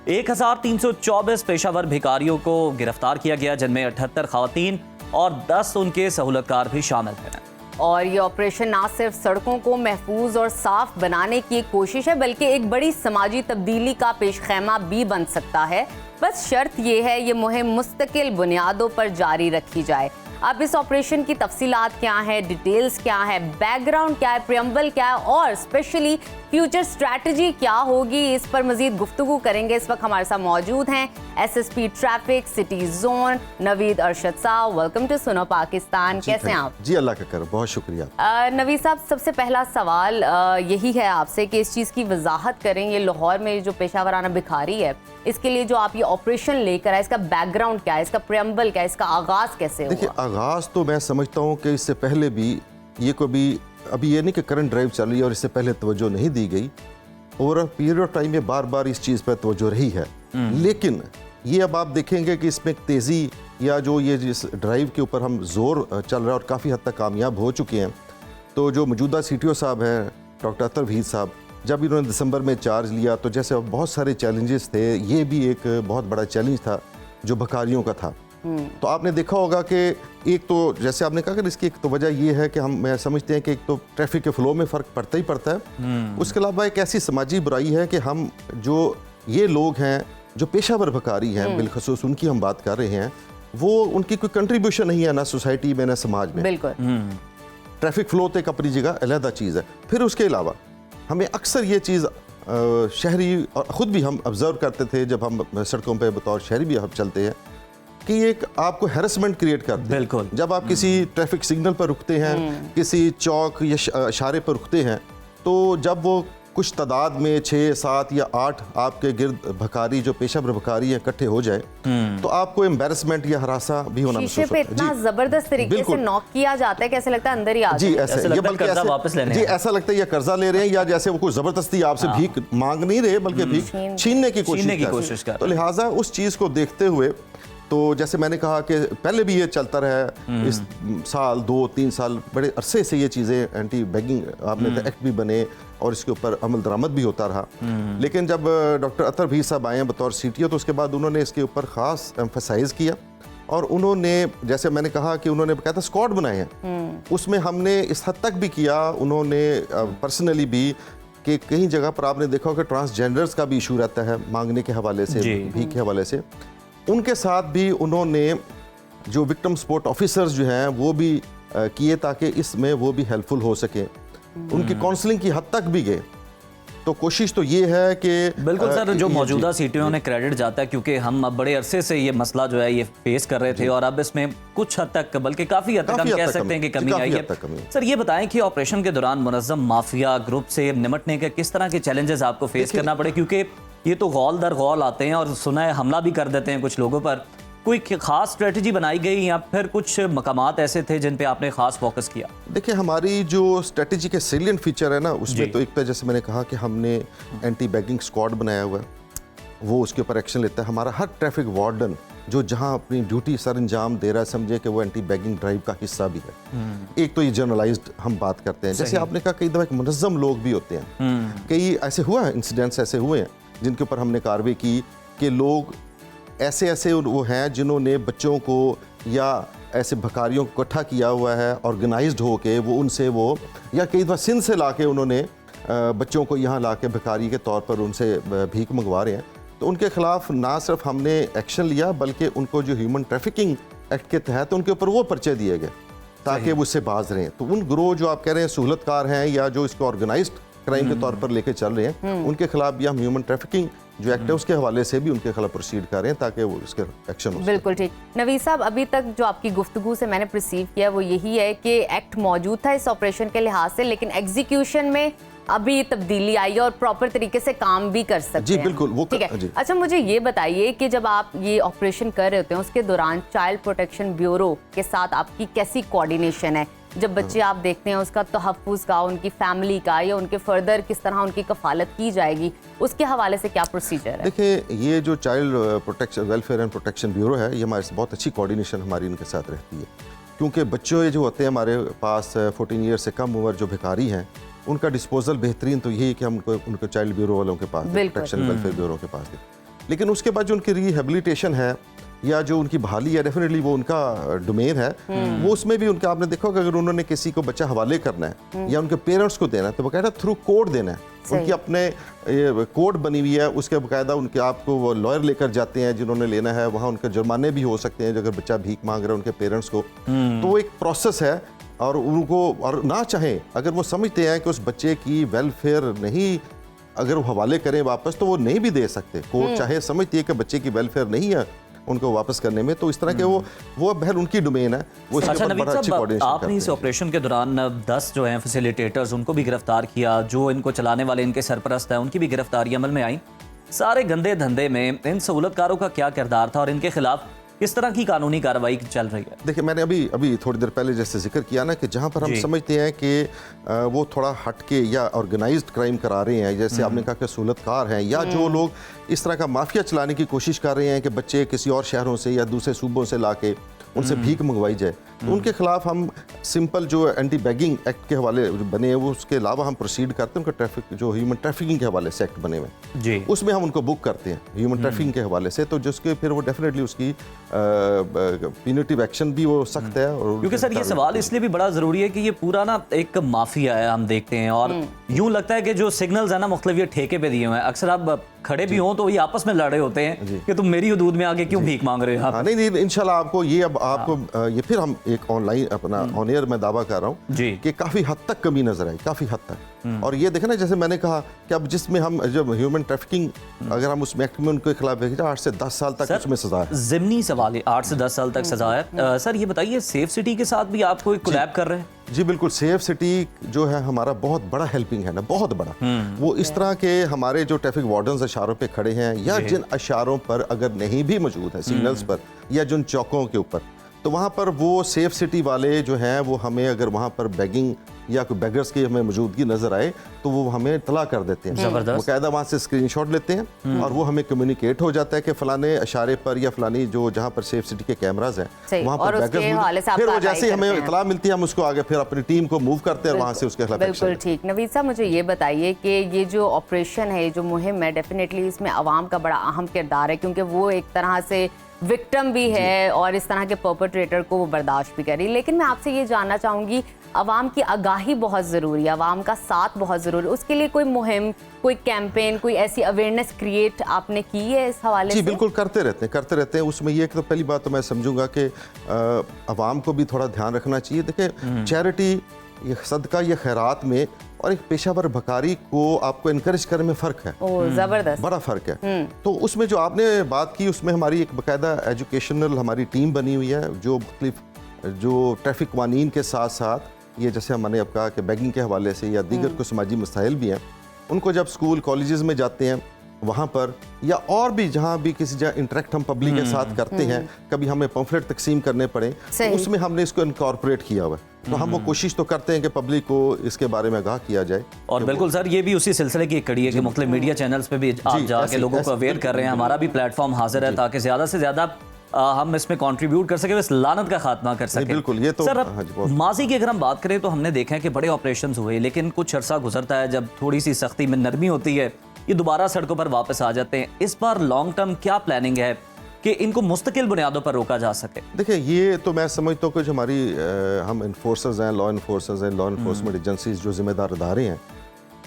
1324 पेशावर भिखारियों को गिरफ्तार किया गया, जिनमें 78 खवातीन और 10 उनके सहूलतकार भी शामिल हैं। और ये ऑपरेशन ना सिर्फ सड़कों को महफूज और साफ बनाने की एक कोशिश है, बल्कि एक बड़ी समाजी तब्दीली का पेशखेमा भी बन सकता है। बस शर्त ये है ये मुहिम मुस्तकिल बुनियादों पर जारी रखी जाए। अब इस ऑपरेशन की तफसीलात क्या है, डिटेल्स क्या है, बैकग्राउंड क्या है, प्रियम्बल क्या है और स्पेशली फ्यूचर स्ट्रैटेजी क्या होगी, इस पर मजीद गुफ्तगू करेंगे। इस वक्त हमारे साथ मौजूद हैं SSP traffic city zone Naveed Arshad साहब। Welcome to Suno Pakistan. कैसे हैं आप? जी अल्लाह का कर, बहुत शुक्रिया। नवीद साहब, सबसे पहला सवाल यही है आपसे कि इस चीज़ की वजाहत करें, ये लाहौर में जो पेशावराना भिखारी है, इसके लिए जो आप ये ऑपरेशन लेकर आए, इसका बैकग्राउंड क्या है, इसका प्रियम्बल क्या है, इसका आगाज़ कैसे हुआ? देखिए, आगाज़ तो मैं समझता हूँ कि इससे पहले भी ये कभी अभी ये नहीं कि करंट ड्राइव चल रही है और इससे पहले तवज्जो नहीं दी गई। ओवर पीरियड ऑफ टाइम में बार बार इस चीज़ पर तवज्जो रही है, लेकिन ये अब आप देखेंगे कि इसमें तेज़ी या जो ये जिस ड्राइव के ऊपर हम जोर चल रहा है और काफ़ी हद तक कामयाब हो चुके हैं। तो जो मौजूदा CTO साहब हैं डॉक्टर अतर वहीद साहब, जब इन्होंने दिसंबर में चार्ज लिया तो जैसे बहुत सारे चैलेंजेस थे, ये भी एक बहुत बड़ा चैलेंज था जो भकारियों का था। तो आपने देखा होगा कि एक तो जैसे आपने कहा कि इसकी एक तो वजह ये है कि मैं समझते हैं कि एक तो ट्रैफिक के फ्लो में फ़र्क पड़ता ही पड़ता है। उसके अलावा एक ऐसी समाजी बुराई है कि हम जो ये लोग हैं जो पेशावर भकारी हैं, बिलखसूस उनकी हम बात कर रहे हैं, वो उनकी कोई कंट्रीब्यूशन नहीं है ना सोसाइटी में ना समाज में। बिल्कुल। ट्रैफिक फ्लो तो एक अपनी जगह अलहदा चीज़ है। फिर उसके अलावा हमें अक्सर ये चीज़ शहरी और ख़ुद भी हम ऑब्ज़र्व करते थे जब हम सड़कों पे बतौर शहरी भी हम चलते हैं कि एक आपको हैरेसमेंट क्रिएट करते हैं। बिल्कुल। जब आप किसी ट्रैफिक सिग्नल पर रुकते हैं, किसी चौक या इशारे पर रुकते हैं, तो जब वो कुछ तादाद में 6, 7 या 8 आपके गिर्द भकारी जो पेशावर भकारी हैं इकट्ठे हो जाए तो आपको एम्बैरेसमेंट या हरासा भी होना शीशे महसूस पे होता है। इतना जबरदस्त तरीके से बिल्कुल। नॉक किया जाता है कि ऐसे लगता है अंदर ही आ जी जाए। ऐसे ऐसा ये लगता है बल्कि कर्जा ऐसे वापस लेने जी आए। ऐसा लगता है ये कर्जा ले रहे हैं या जैसे वो कोई जबरदस्ती आपसे भीख मांग नहीं रहे बल्कि भीख छीनने की छीनने की कोशिश कोशिश कर तो लिहाजा उस चीज़ को देखते हुए तो जैसे मैंने कहा कि पहले भी ये चलता रहा है, इस साल 2-3 साल बड़े अरसे से ये चीज़ें एंटी बैगिंग आपने एक्ट भी बने और इसके ऊपर अमल दरामद भी होता रहा। लेकिन जब डॉक्टर अतर भी साहब आए बतौर CTO तो उसके बाद उन्होंने इसके ऊपर ख़ास एम्फसाइज़ किया और उन्होंने जैसे मैंने कहा कि उन्होंने कहता स्क्वाड बनाए हैं, उसमें हमने इस हद तक भी किया, उन्होंने पर्सनली भी कि कई जगह पर आपने देखा हो कि ट्रांसजेंडर्स का भी इशू रहता है मांगने के हवाले से, भीख के हवाले से, उनके साथ भी उन्होंने जो विक्टिम सपोर्ट ऑफिसर्स जो हैं वो भी किए ताकि इसमें वो भी हेल्पफुल हो सके, उनकी काउंसलिंग की हद तक भी गए। तो कोशिश तो ये है कि बिल्कुल सर, जो मौजूदा CTO ने क्रेडिट जाता है क्योंकि हम अब बड़े अरसे से ये मसला जो है ये फेस कर रहे थे और अब इसमें कुछ हद तक बल्कि काफ़ी हद तक हम कह सकते हैं कि कमी आई है। सर ये बताएं कि ऑपरेशन के दौरान मुनज़्ज़म माफिया ग्रुप से निपटने के किस तरह के चैलेंजेस आपको फेस करना पड़े, क्योंकि ये तो गौल दर गौल आते हैं और सुना है हमला भी कर देते हैं कुछ लोगों पर। कोई खास स्ट्रेटजी बनाई गई या फिर कुछ मकामात ऐसे थे जिन पे आपने खास फोकस किया? देखिए हमारी जो स्ट्रेटजी के सेलिएंट फीचर है ना उसमें तो एक तो जैसे मैंने कहा कि हमने एंटी बैगिंग स्क्वाड बनाया हुआ है, वो उसके ऊपर एक्शन लेता है। हमारा हर ट्रैफिक वार्डन जो जहां अपनी ड्यूटी सर अंजाम दे रहा है समझे कि वो एंटी बैगिंग ड्राइव का हिस्सा भी है। एक तो ये जर्नलाइज्ड हम बात करते हैं, जैसे आपने कहा कई दफ़ा मुनज़्ज़म लोग भी होते हैं, कई ऐसे हुआ है इंसिडेंट्स ऐसे हुए हैं जिनके ऊपर हमने कार्रवाई की कि लोग ऐसे वो हैं जिन्होंने बच्चों को या ऐसे भकारियों को इकट्ठा किया हुआ है ऑर्गेनाइज्ड हो के वो उनसे वो या कई दफ़ा सिंध से ला के उन्होंने बच्चों को यहाँ ला के भिखारी के तौर पर उनसे भीख मंगवा रहे हैं। तो उनके खिलाफ ना सिर्फ हमने एक्शन लिया बल्कि उनको जो ह्यूमन ट्रैफिकिंग एक्ट के तहत उनके ऊपर वो पर्चे दिए गए ताकि वो उससे बाज रहें। तो उन ग्रोह जो आप कह रहे हैं सहूलतकार हैं या जो इसको ऑर्गेनाइज्ड क्राइम के तौर पर लेके चल रहे हैं उनके खिलाफ भी हम ह्यूमन ट्रैफिकिंग जो एक्ट है उसके हवाले से भी उनके खिलाफ प्रोसीड कर रहे हैं ताकि वो इसके एक्शन हो। बिल्कुल ठीक। नवीद साहब, अभी तक जो आपकी गुफ्तगू से मैंने परसीव किया वो यही है कि एक्ट मौजूद था इस ऑपरेशन के लिहाज से, लेकिन एग्जीक्यूशन में अभी तब्दीली आई है और प्रॉपर तरीके से काम भी कर सकते हैं। जी बिल्कुल, वो ठीक है। अच्छा मुझे ये बताइए कि जब आप ये ऑपरेशन कर रहे होते हैं उसके दौरान चाइल्ड प्रोटेक्शन ब्यूरो के साथ आपकी कैसी कोऑर्डिनेशन है? जब बच्चे आप देखते हैं उसका तहफ़्फ़ुज़ का, उनकी फैमिली का या उनके फर्दर किस तरह उनकी कफालत की जाएगी, उसके हवाले से क्या प्रोसीजर है? देखिए ये जो child protection welfare and protection bureau है ये हमारे बहुत अच्छी कोऑर्डिनेशन हमारी उनके साथ रहती है, क्योंकि बच्चों ये जो होते हैं हमारे पास 14 ईयर से कम उम्र जो भिखारी हैं उनका डिस्पोजल बेहतरीन तो यही है कि हम उनको चाइल्ड ब्यूरो वालों के पास प्रोटेक्शन वेलफेयर ब्यूरो के पास है। लेकिन उसके बाद जो उनकी रिहेबिलिटेशन है या जो उनकी बहाली है डेफिनेटली वो उनका डोमेन है, वो उसमें भी उनका आपने देखा होगा अगर उन्होंने किसी को बच्चा हवाले करना है या उनके पेरेंट्स को देना है तो बकायदा थ्रू कोड देना है, उनकी अपने कोड बनी हुई है, उसके बकायदा उनके आपको वो लॉयर लेकर जाते हैं जिन्होंने लेना है, वहाँ उनके जुर्माने भी हो सकते हैं अगर बच्चा भीख मांग रहा है उनके पेरेंट्स को। तो वो एक प्रोसेस है और उनको और ना चाहें अगर वो समझते हैं कि उस बच्चे की वेलफेयर नहीं अगर वो हवाले करें वापस तो वो नहीं भी दे सकते। कोर्ट चाहे समझती है कि बच्चे की वेलफेयर नहीं है उनको वापस करने में, तो इस तरह के वो बहर उनकी डोमेन है। वो अच्छा नवीद साहब, आपने इस ऑपरेशन के दौरान 10 जो हैं फैसिलिटेटर्स उनको भी गिरफ्तार किया, जो इनको चलाने वाले इनके सरपरस्त हैं उनकी भी गिरफ्तारी अमल में आई। सारे गंदे धंधे में इन सहूलतकारों का क्या किरदार था और इनके खिलाफ किस तरह की कानूनी कार्रवाई चल रही है? देखिए, मैंने अभी थोड़ी देर पहले जैसे जिक्र किया ना कि जहाँ पर हम जी। समझते हैं कि वो थोड़ा हटके या ऑर्गेनाइज्ड क्राइम करा रहे हैं, जैसे आपने कहा कि सहूलतकार हैं, या जो लोग इस तरह का माफिया चलाने की कोशिश कर रहे हैं कि बच्चे किसी और शहरों से या दूसरे सूबों से लाके उनसे भीख मंगवाई जाए, तो उनके खिलाफ हम सिंपल जो एंटी बैगिंग एक्ट के हवाले बने हैं, वो उसके अलावा हम प्रोसीड करते हैं। उनका ट्रैफिक जो ह्यूमन ट्रैफिकिंग के हवाले से एक्ट बने हुए हैं, जी, उसमें हम उनको बुक करते हैं ह्यूमन ट्रैफिकिंग के हवाले से, तो जिसके फिर वो डेफिनेटली उसकी प्यूनिटिव एक्शन भी वो सख्त है। और क्योंकि सर ये सवाल इसलिए भी बड़ा ज़रूरी है कि ये पूरा ना एक माफिया है, हम देखते हैं, और यूं लगता है कि जो सिग्नल्स है ना मुख्तलिफ ये ठेके पे दिए हुए हैं। अक्सर आप खड़े भी हों तो ये आपस में लड़ रहे होते हैं कि तुम मेरी हदूद में आगे क्यों भीख मांग रहे हो आप। हाँ, नहीं इंशाल्लाह आपको ये अब आपको ये फिर हम एक ऑनलाइन अपना ऑन एयर में दावा कर रहा हूँ जी। कि काफ़ी हद तक कमी नजर आई, काफ़ी हद तक। और ये देखें ना, जैसे मैंने कहा कि अब जिसमें हम जब ह्यूमन ट्रैफिकिंग अगर हम उसमें एक्ट में उनके खिलाफ देखें 8 से 10 साल तक उसमें सजा है। ज़िमनी सवाल है, 8 से 10 साल तक सजा है। सर ये बताइए, सेफ सिटी के साथ भी आप कोई कोलैब कर रहे हैं? जी बिल्कुल, सेफ सिटी जो है हमारा बहुत बड़ा हेल्पिंग है ना, बहुत बड़ा। वो इस तरह के हमारे जो ट्रैफिक वार्डन्स इशारों पे खड़े हैं, या जिन इशारों पर अगर नहीं भी मौजूद है सिग्नल्स पर या जिन चौकों के ऊपर, तो वहाँ पर वो सेफ सिटी वाले जो हैं वो हमें अगर वहाँ पर बैगिंग या कोई बैगर्स की हमें मौजूदगी नजर आए तो वो हमें इत्तला कर देते हैं। जबरदस्त। बाकायदा वहाँ से स्क्रीनशॉट लेते हैं और वो हमें कम्युनिकेट हो जाता है कि फलाने इशारे पर या फलानी जो जहाँ पर सेफ सिटी के कैमराज सही, हैं वहाँ और पर उसके हवाले से आप फिर वो कार्रवाई जैसे ही हमें करते हैं। इत्तला मिलती है हम उसको आगे फिर अपनी टीम को मूव करते हैं और वहाँ से उसके खिलाफ एक्शन बिल्कुल ठीक। नवीद साहब, मुझे ये बताइए कि ये जो ऑपरेशन है, जो मुहिम है, डेफिनेटली इसमें आवाम का बड़ा अहम किरदार है, क्योंकि वो एक तरह से विक्टिम भी है और इस तरह के परपेट्रेटर को वो बर्दाश्त भी करी। लेकिन मैं आपसे ये जानना चाहूँगी, आवाम की आगाही बहुत ज़रूरी है, आवाम का साथ बहुत ज़रूरी है, उसके लिए कोई मुहिम, कोई कैंपेन, कोई ऐसी अवेयरनेस क्रिएट आपने की है इस हवाले से? जी बिल्कुल, करते रहते हैं। उसमें ये तो पहली बात तो मैं समझूंगा कि आवाम को भी थोड़ा ध्यान रखना चाहिए। देखिए, चैरिटी, ये सदका, ये खैरात में और एक पेशावर भकारी को आपको इनकरेज करने में फ़र्क है। ज़बरदस्त, बड़ा फ़र्क है। तो उसमें जो आपने बात की, उसमें हमारी एक बाकायदा एजुकेशनल हमारी टीम बनी हुई है, जो मुख्तलिफ जो ट्रैफिक कानून के साथ साथ ये जैसे हमने अब कहा कि बैगिंग के हवाले से या दीगर को समाजी मसाइल भी हैं, उनको जब स्कूल कॉलेजेस में जाते हैं वहाँ पर या और भी जहाँ भी किसी जगह इंटरेक्ट हम पब्लिक के साथ करते हैं, कभी हमें पम्फलेट तकसीम करने पड़े तो उसमें हमने इसको इनकॉर्पोरेट किया हुआ है। तो हम वो कोशिश तो करते हैं कि पब्लिक को इसके बारे में आगाह किया जाए। और बिल्कुल सर, ये भी उसी सिलसिले की एक कड़ी है कि मुख्तलिफ मीडिया चैनल्स पे भी आप जाके लोगों को अवेयर कर रहे हैं। हमारा भी प्लेटफॉर्म हाजिर है ताकि ज़्यादा से ज़्यादा हम इसमें कंट्रीब्यूट कर सकें, इस लानत का खात्मा कर सकें। बिल्कुल, ये तो सर हाँ जी, बहुत। माजी की अगर हम बात करें तो हमने देखा है कि बड़े ऑपरेशंस हुए, लेकिन कुछ अरसा गुजरता है, जब थोड़ी सी सख्ती में नरमी होती है, ये दोबारा सड़कों पर वापस आ जाते हैं। इस बार लॉन्ग टर्म क्या प्लानिंग है कि इनको मुस्तकिल बुनियादों पर रोका जा सके? देखिए, ये तो मैं समझता हूँ कि जो हमारी हम इन्फोर्सर्स हैं, लॉ इन्फोर्सर्स हैं, लॉ इन्फोर्समेंट एजेंसीज जो जिम्मेदार इदारे हैं,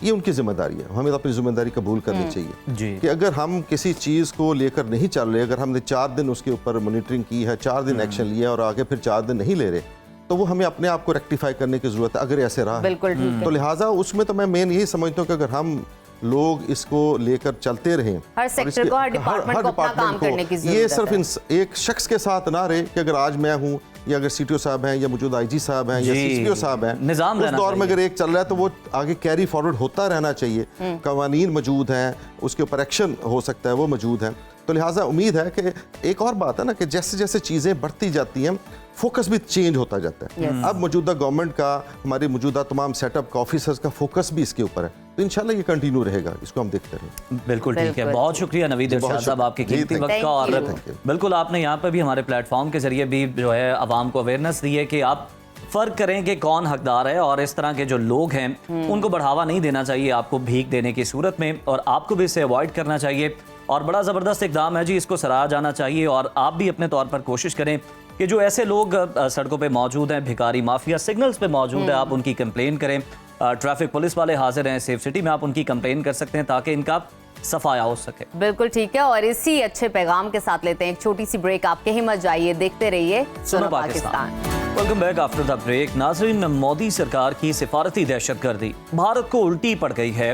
ये उनकी जिम्मेदारी है। हमें अपनी जिम्मेदारी कबूल करनी चाहिए जी। कि अगर हम किसी चीज़ को लेकर नहीं चल रहे, अगर हमने 4 दिन उसके ऊपर मॉनिटरिंग की है, 4 दिन एक्शन लिया और आगे फिर 4 दिन नहीं ले रहे, तो वो हमें अपने आप को रेक्टिफाई करने की जरूरत है अगर ऐसे रहा। बिल्कुल ठीक है। तो लिहाजा उसमें तो मैं मेन यही समझता हूँ कि अगर हम लोग इसको लेकर चलते रहें, हर सेक्टर को, हर डिपार्टमेंट को अपना काम करने की जरूरत ये है। सिर्फ एक शख्स के साथ ना रहे कि अगर आज मैं हूँ या अगर सीटीओ साहब हैं या मौजूदा आईजी साहब हैं या सीसीपीओ साहब हैं, निजाम उस रहना दौर में चाहिए। अगर एक चल रहा है तो वो आगे कैरी फॉरवर्ड होता रहना चाहिए। कवानीन मौजूद हैं, उसके ऊपर एक्शन हो सकता है, वो मौजूद हैं। तो लिहाजा उम्मीद है कि एक और बात है ना कि जैसे जैसे चीज़ें बढ़ती जाती हैं, फोकस भी चेंज होता जाता है। अब मौजूदा गवर्नमेंट का, हमारी मौजूदा तमाम सेटअप का, ऑफिसर्स का फोकस भी इसके ऊपर है, तो इंशाल्लाह ये कंटिन्यू रहेगा, इसको हम देखते रहें। बिल्कुल ठीक है। बिल्कुल। बहुत शुक्रिया नवीद इरशाद साहब आपके जी, कीमती thank वक्त का। you. और Thank you. बिल्कुल आपने यहाँ पर भी हमारे प्लेटफॉर्म के जरिए भी जो है आवाम को अवेयरनेस दी है कि आप फ़र्क करें कि कौन हकदार है, और इस तरह के जो लोग हैं उनको बढ़ावा नहीं देना चाहिए आपको भीख देने की सूरत में, और आपको भी इसे अवॉइड करना चाहिए। और बड़ा ज़बरदस्त इकदाम है जी, इसको सराहा जाना चाहिए। और आप भी अपने तौर पर कोशिश करें कि जो ऐसे लोग सड़कों पे मौजूद हैं, भिखारी माफिया सिग्नल्स पे मौजूद है, आप उनकी कंप्लेन करें। ट्रैफिक पुलिस वाले हाजिर हैं सेफ सिटी में, आप उनकी कंप्लेन कर सकते हैं ताकि इनका सफाया हो सके। बिल्कुल ठीक है। और इसी अच्छे पैगाम के साथ लेते हैं एक छोटी सी ब्रेक। आप कहीं मत जाइए, देखते रहिए Suno Pakistan. Welcome back after the break. नाज़रीन, मोदी सरकार की सिफारती दहशतगर्दी भारत को उल्टी पड़ गई है।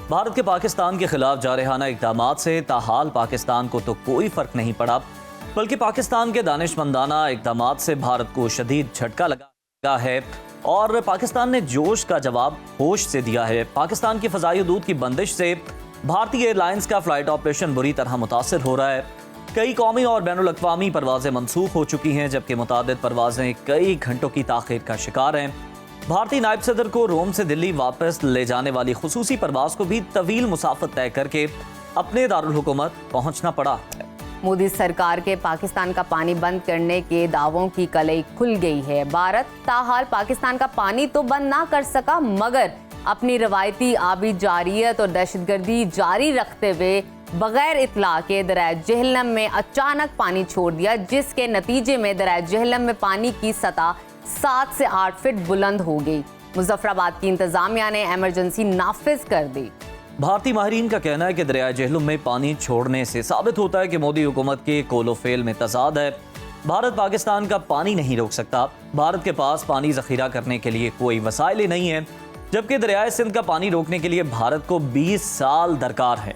भारत के पाकिस्तान के खिलाफ जारहाना इक़दामात से ताहाल पाकिस्तान को तो कोई फ़र्क नहीं पड़ा, बल्कि पाकिस्तान के दानिशमंदाना इक़दामात से भारत को शदीद झटका लगा है और पाकिस्तान ने जोश का जवाब होश से दिया है। पाकिस्तान की फ़ज़ाई हदूद की बंदिश से भारतीय एयरलाइंस का फ़्लाइट ऑपरेशन बुरी तरह मुतासर हो रहा है। कई कौमी और बैनुल-अक़वामी परवाजें मनसूख हो चुकी हैं, जबकि मुतादिद परवाजें कई घंटों की ताख़ीर का शिकार हैं। भारतीय नायब सदर को रोम से दिल्ली वापस ले जाने वाली खुसूसी परवाज को भी तवील मुसाफत तय करके अपने दारुल हुकूमत पहुंचना पड़ा। मोदी सरकार के पाकिस्तान का पानी बंद करने के दावों की कलई खुल गई है। भारत ताहाल पाकिस्तान का पानी तो बंद ना कर सका, मगर अपनी रवायती आबी जारियत और दहशतगर्दी जारी रखते हुए बगैर इतला के दरिया जहलम में अचानक पानी छोड़ दिया, जिसके नतीजे में दरिया जहलम में पानी की सतह 7 से 8 फीट बुलंद हो गई। मुजफ्फराबाद की इंतजामिया ने इमरजेंसी नाफिज कर दी। भारतीय माहिरीन का कहना है कि दरिया जहलुम में पानी छोड़ने से साबित होता है कि मोदी हुकूमत के कोलो फेल में तजाद है। भारत पाकिस्तान का पानी नहीं रोक सकता। भारत के पास पानी जखीरा करने के लिए कोई वसाइल ही नहीं है, जबकि दरियाए सिंध का पानी रोकने के लिए भारत को 20 साल दरकार है।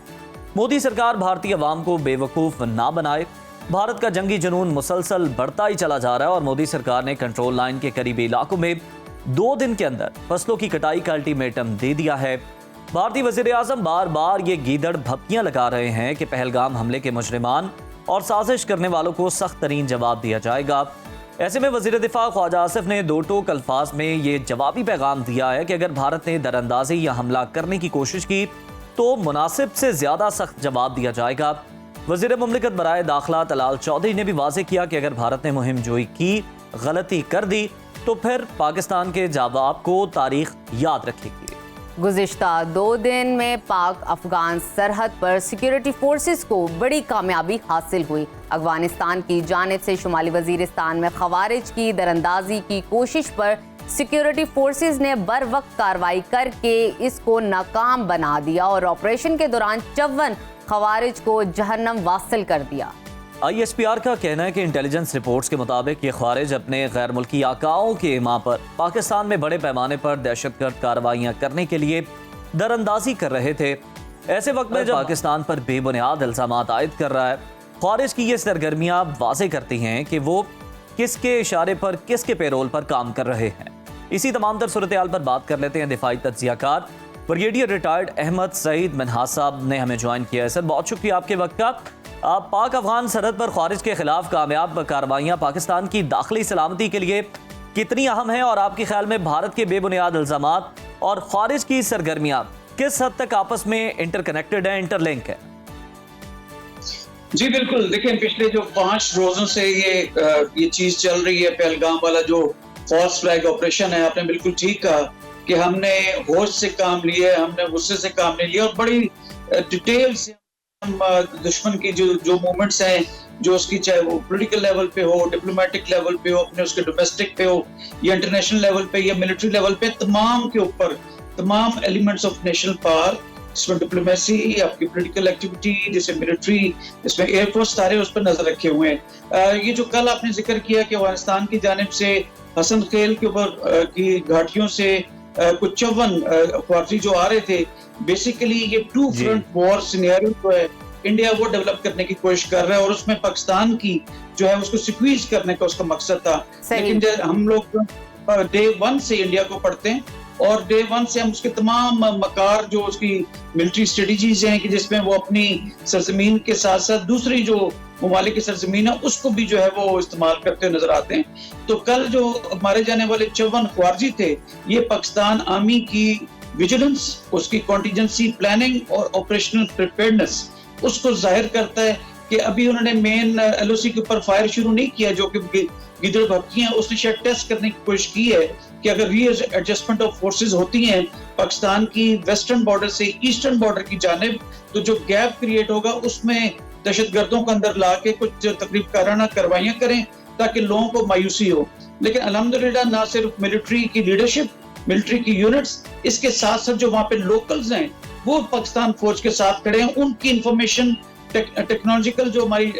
मोदी सरकार भारतीय अवाम को बेवकूफ़ ना बनाए। भारत का जंगी जुनून मुसलसल बढ़ता ही चला जा रहा है और मोदी सरकार ने कंट्रोल लाइन के करीबी इलाकों में 2 दिन के अंदर फसलों की कटाई का अल्टीमेटम दे दिया है। भारतीय वज़ीर आज़म बार बार ये गीदड़ भपकियां लगा रहे हैं कि पहलगाम हमले के मुजरिमान और साजिश करने वालों को सख्त तरीन जवाब दिया जाएगा। ऐसे में वज़ीर दिफा ख्वाजा आसिफ ने 2 टोक अल्फाज में ये जवाबी पैगाम दिया है कि अगर भारत ने दरअंदाजी या हमला करने की कोशिश की तो मुनासिब से ज़्यादा सख्त जवाब दिया जाएगा। वज़ीर मुमलिकत बराए दाखिला तलाल चौधरी ने भी वाज़ेह किया कि अगर भारत ने मुहिम जोई की गलती कर दी तो फिर पाकिस्तान के जवाब को तारीख याद रखेगी। गुज़िश्ता 2 दिन में पाक अफगान सरहद पर सिक्योरिटी फोर्सेस को बड़ी कामयाबी हासिल हुई। अफगानिस्तान की जानिब से शुमाली वजीरिस्तान में खवारिज की दरअंदाजी की कोशिश पर सिक्योरिटी फोर्सेस ने बर वक्त कार्रवाई करके इसको नाकाम बना दिया और ऑपरेशन के दौरान 54 खवारिज को जहन्नम वासिल कर दिया। ISPR का कहना है कि इंटेलिजेंस रिपोर्ट्स के मुताबिक ये ख्वारिज अपने गैर मुल्की आकाओं के इमा पर पाकिस्तान में बड़े पैमाने पर दहशतगर्द कार्रवाइयाँ करने के लिए दरअंदाजी कर रहे थे। ऐसे वक्त में जब पाकिस्तान पर बेबुनियाद इल्जामात आयद कर रहा है, ख्वारिज की ये सरगर्मियाँ वाज़ेह करती हैं कि वो किसके इशारे पर किसके पेरोल पर काम कर रहे हैं। इसी तमाम तर सूरत हाल पर बात कर लेते हैं। दिफाई तज्जियाकार ब्रिगेडियर रिटायर्ड अहमद सईद मिन्हाज साहब ने हमें ज्वाइन किया है। सर, बहुत शुक्रिया आपके वक्त का। आप पाक अफगान सरहद पर ख्वारिज के खिलाफ कामयाब कार्रवाइयाँ पाकिस्तान की दाखिली सलामती के लिए कितनी अहम हैं और आपके ख्याल में भारत के बेबुनियाद इल्जामात और ख्वारिज की सरगर्मियाँ किस हद तक आपस में इंटरकनेक्टेड है, इंटरलिंक है? जी बिल्कुल, देखिए पिछले जो 5 रोजों से ये चीज चल रही है, पहलगाम वाला जो फॉल्स फ्लैग ऑपरेशन है, आपने बिल्कुल ठीक कहा कि हमने होश से काम लिया, हमने गुस्से से काम नहीं लिया और बड़ी डिटेल से हम दुश्मन की जो मूवमेंट्स हैं, जो उसकी चाहे वो पॉलिटिकल लेवल पे हो, डिप्लोमेटिक लेवल पे हो, अपने उसके डोमेस्टिक पे हो या इंटरनेशनल लेवल पे या मिलिट्री लेवल पे, तमाम के ऊपर तमाम एलिमेंट्स ऑफ नेशनल पावर, इसमें डिप्लोमेसी, आपकी पॉलिटिकल एक्टिविटी, जैसे मिलिट्री, इसमें एयरफोर्स, सारे उस पर नजर रखे हुए हैं। ये जो कल आपने जिक्र किया कि अफगानिस्तान की जानिब से हसन खेल के ऊपर की घाटियों से कुछ 54 ख्वारिजी जो आ रहे थे, बेसिकली ये 2 फ्रंट वॉर सिनेरियो जो है इंडिया वो डेवलप करने की कोशिश कर रहा है और उसमें पाकिस्तान की जो है उसको सिक्वीज करने का उसका मकसद था। लेकिन हम लोग डे 1 से इंडिया को पढ़ते हैं और डे 1 से हम उसके तमाम मकार जो उसकी मिलिट्री स्ट्रेटजीज हैं कि जिसमें वो अपनी सरजमीन के साथ साथ दूसरी जो ममालिक की सरजमीन है उसको भी जो है वो इस्तेमाल करते नजर आते हैं। तो कल जो मारे जाने वाले 54 ख्वारिजी थे, ये पाकिस्तान आर्मी की विजिलेंस, उसकी कॉन्टीजेंसी प्लानिंग और ऑपरेशनल प्रिपेयर्डनेस उसको जाहिर करता है कि अभी उन्होंने मेन LOC के ऊपर फायर शुरू नहीं किया जो कि गिदड़ भपकियां, उसने शायद टेस्ट करने की कोशिश की है कि अगर री एडजस्टमेंट ऑफ फोर्सेस होती हैं पाकिस्तान की वेस्टर्न बॉर्डर से ईस्टर्न बॉर्डर की जानिब, तो जो गैप क्रिएट होगा उसमें दहशतगर्दों को अंदर ला के कुछ तकरीब काराना कार्रवाइयां करें ताकि लोगों को मायूसी हो। लेकिन अल्हम्दुलिल्लाह ना सिर्फ मिलिट्री की लीडरशिप, मिलिट्री की यूनिट्स, इसके साथ साथ जो वहाँ पे लोकल्स हैं वो पाकिस्तान फौज के साथ खड़े हैं। उनकी इंफॉर्मेशन, टेक्नोलॉजिकल जो हमारी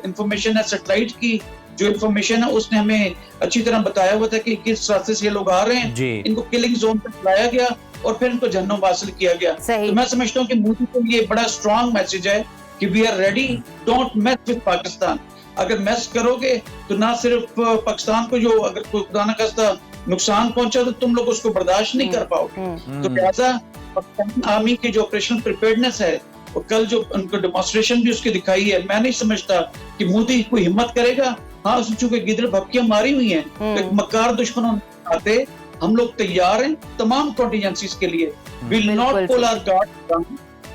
इंफॉर्मेशन है, सैटेलाइट की जो इंफॉर्मेशन है, उसने हमें अच्छी तरह बताया हुआ था कि किस रास्ते से ये लोग आ रहे हैं। इनको किलिंग जोन तक लाया गया और फिर इनको जहन्नुम हासिल किया गया। तो मैं समझता हूँ कि मोदी को ये बड़ा स्ट्रॉन्ग मैसेज है कि we are ready, don't mess with Pakistan. अगर मेस करोगे तो ना सिर्फ पाकिस्तान को जो अगर कोई खुदा न खास्ता नुकसान पहुंचा तो तुम लोग उसको बर्दाश्त नहीं कर पाओगे। तो लिहाजा पाकिस्तान आर्मी की जो ऑपरेशनल प्रिपेयर्डनेस है और कल जो उनको डेमोन्स्ट्रेशन भी उसकी दिखाई है, मैं नहीं समझता कि मोदी कोई हिम्मत करेगा। हाँ, चूंकि गिदड़ भपकियां मारी हुई हैं, तो मक्कार दुश्मनों आते, हम लोग तैयार हैं तमाम कॉन्टीजेंसीज के लिए। Will not pull our guard down,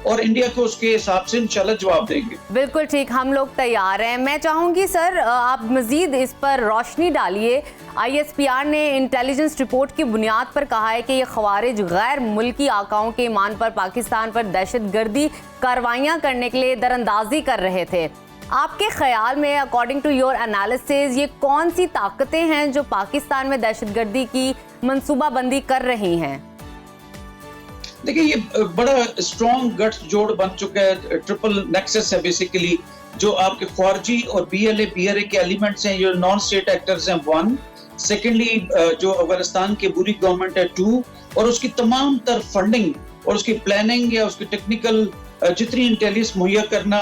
और इंडिया को उसके हिसाब से इंशाल्लाह जवाब देंगे। बिल्कुल ठीक, हम लोग तैयार हैं। मैं चाहूंगी सर आप मजीद इस पर रोशनी डालिए। ISPR ने इंटेलिजेंस रिपोर्ट की बुनियाद पर कहा है कि ये खवारिज गैर मुल्की आकाओं के ईमान पर पाकिस्तान पर दहशतगर्दी कार्रवाइयां करने के लिए दरअंदाजी कर रहे थे। आपके ख्याल में अकॉर्डिंग टू योर एनालिसिस ये कौन सी ताकतें हैं जो पाकिस्तान में दहशतगर्दी की मंसूबाबंदी कर रही हैं? देखिए, ये बड़ा स्ट्रॉन्ग गट्स जोड़ बन चुका है, ट्रिपल नेक्सस है बेसिकली, जो आपके ख्वारजी और BLA BRA के एलिमेंट्स हैं, जो नॉन स्टेट एक्टर्स हैं 1, सेकेंडली जो अफगानिस्तान की बुरी गवर्नमेंट है 2, और उसकी तमाम तर फंडिंग और उसकी प्लानिंग या उसकी टेक्निकल जितनी इंटेलिजेंस मुहैया करना,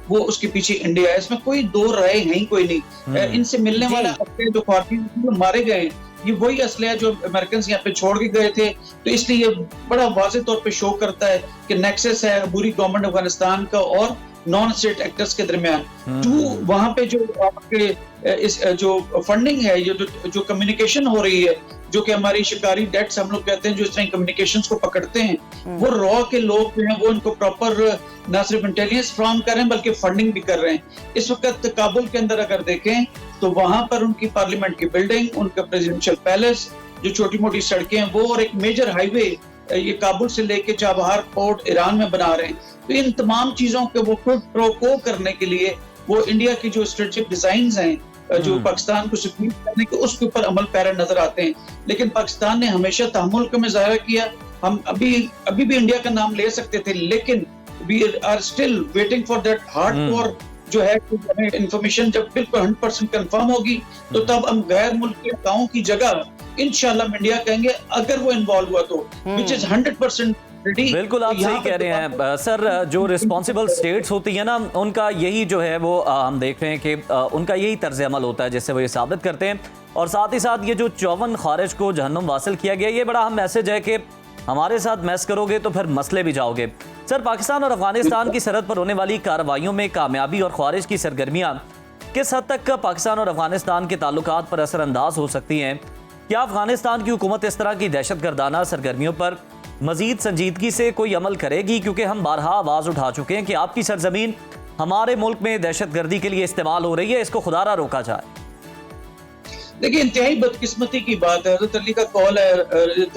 वो उसके पीछे इंडिया है। इसमें कोई दो राय है ही कोई नहीं। इनसे मिलने वाला अपने जो ख्वारजी मारे गए, ये वही असले है जो अमेरिकन यहाँ पे छोड़ के गए थे। तो इसलिए ये बड़ा वाज़ेह तौर पे शो करता है कि नेक्सस है बुरी गवर्नमेंट अफगानिस्तान का और नॉन स्टेट एक्टर्स के दरमियान। 2, वहां पे जो आपके इस जो फंडिंग है, जो कम्युनिकेशन हो रही है, जो कि हमारी शिकारी डेट्स हम लोग कहते हैं, जो इस तरह कम्युनिकेशंस को पकड़ते हैं, वो रॉ के लोग जो हैं वो इनको प्रॉपर ना सिर्फ इंटेलिजेंस फ्राहम कर रहे हैं बल्कि फंडिंग भी कर रहे हैं। इस वक्त काबुल के अंदर अगर देखें तो वहां पर उनकी पार्लियामेंट की बिल्डिंग, उनका प्रेसिडेंशियल पैलेस, जो छोटी मोटी सड़कें हैं वो, और एक मेजर हाईवे ये काबुल से लेके चाबहार पोर्ट ईरान में बना रहे हैं। तो इन तमाम चीजों के वो प्रो करने के लिए वो इंडिया की जो स्ट्रेटेजिक डिजाइन्स हैं, जो पाकिस्तान को सक्रीट करने के, उसके ऊपर अमल पैरा नजर आते हैं। लेकिन पाकिस्तान ने हमेशा तहम्मुल का मुजाहरा किया। हम अभी भी इंडिया का नाम ले सकते थे, लेकिन we are still waiting for that hardcore जो है इंफॉर्मेशन। जब बिल्कुल 100% कंफर्म होगी तो तब हम गैर मुल्की अकाउंट की जगह इंशाल्लाह इंडिया कहेंगे, अगर वो इन्वॉल्व हुआ तो, विच इज 100%। बिल्कुल आप सही कह रहे हैं सर। जो रिस्पॉन्सिबल स्टेट्स होती है ना, उनका यही जो है वो हम देख रहे हैं कि उनका यही तर्ज अमल होता है जिससे वो ये साबित करते हैं। और साथ ही साथ ये जो 54 खारिज को जहन्नुम वासिल किया गया, ये बड़ा अहम मैसेज है कि हमारे साथ मैस करोगे तो फिर मसले भी जाओगे। सर, पाकिस्तान और अफगानिस्तान की सरहद पर होने वाली कार्रवाइयों में कामयाबी और ख्वारिज की सरगर्मियाँ किस हद तक पाकिस्तान और अफगानिस्तान के ताल्लुकात पर असरअंदाज हो सकती हैं? क्या अफगानिस्तान की हुकूमत इस तरह की दहशतगर्दाना सरगर्मियों पर मजीद संजीदगी से कोई अमल करेगी? क्योंकि हम बारहा आवाज़ उठा चुके हैं कि आपकी सरजमीन हमारे मुल्क में दहशतगर्दी के लिए इस्तेमाल हो रही है, इसको खुदारा रोका जाए। देखिए, इंतहाई बदकिस्मती की बात है। हज़रत अली का कौल है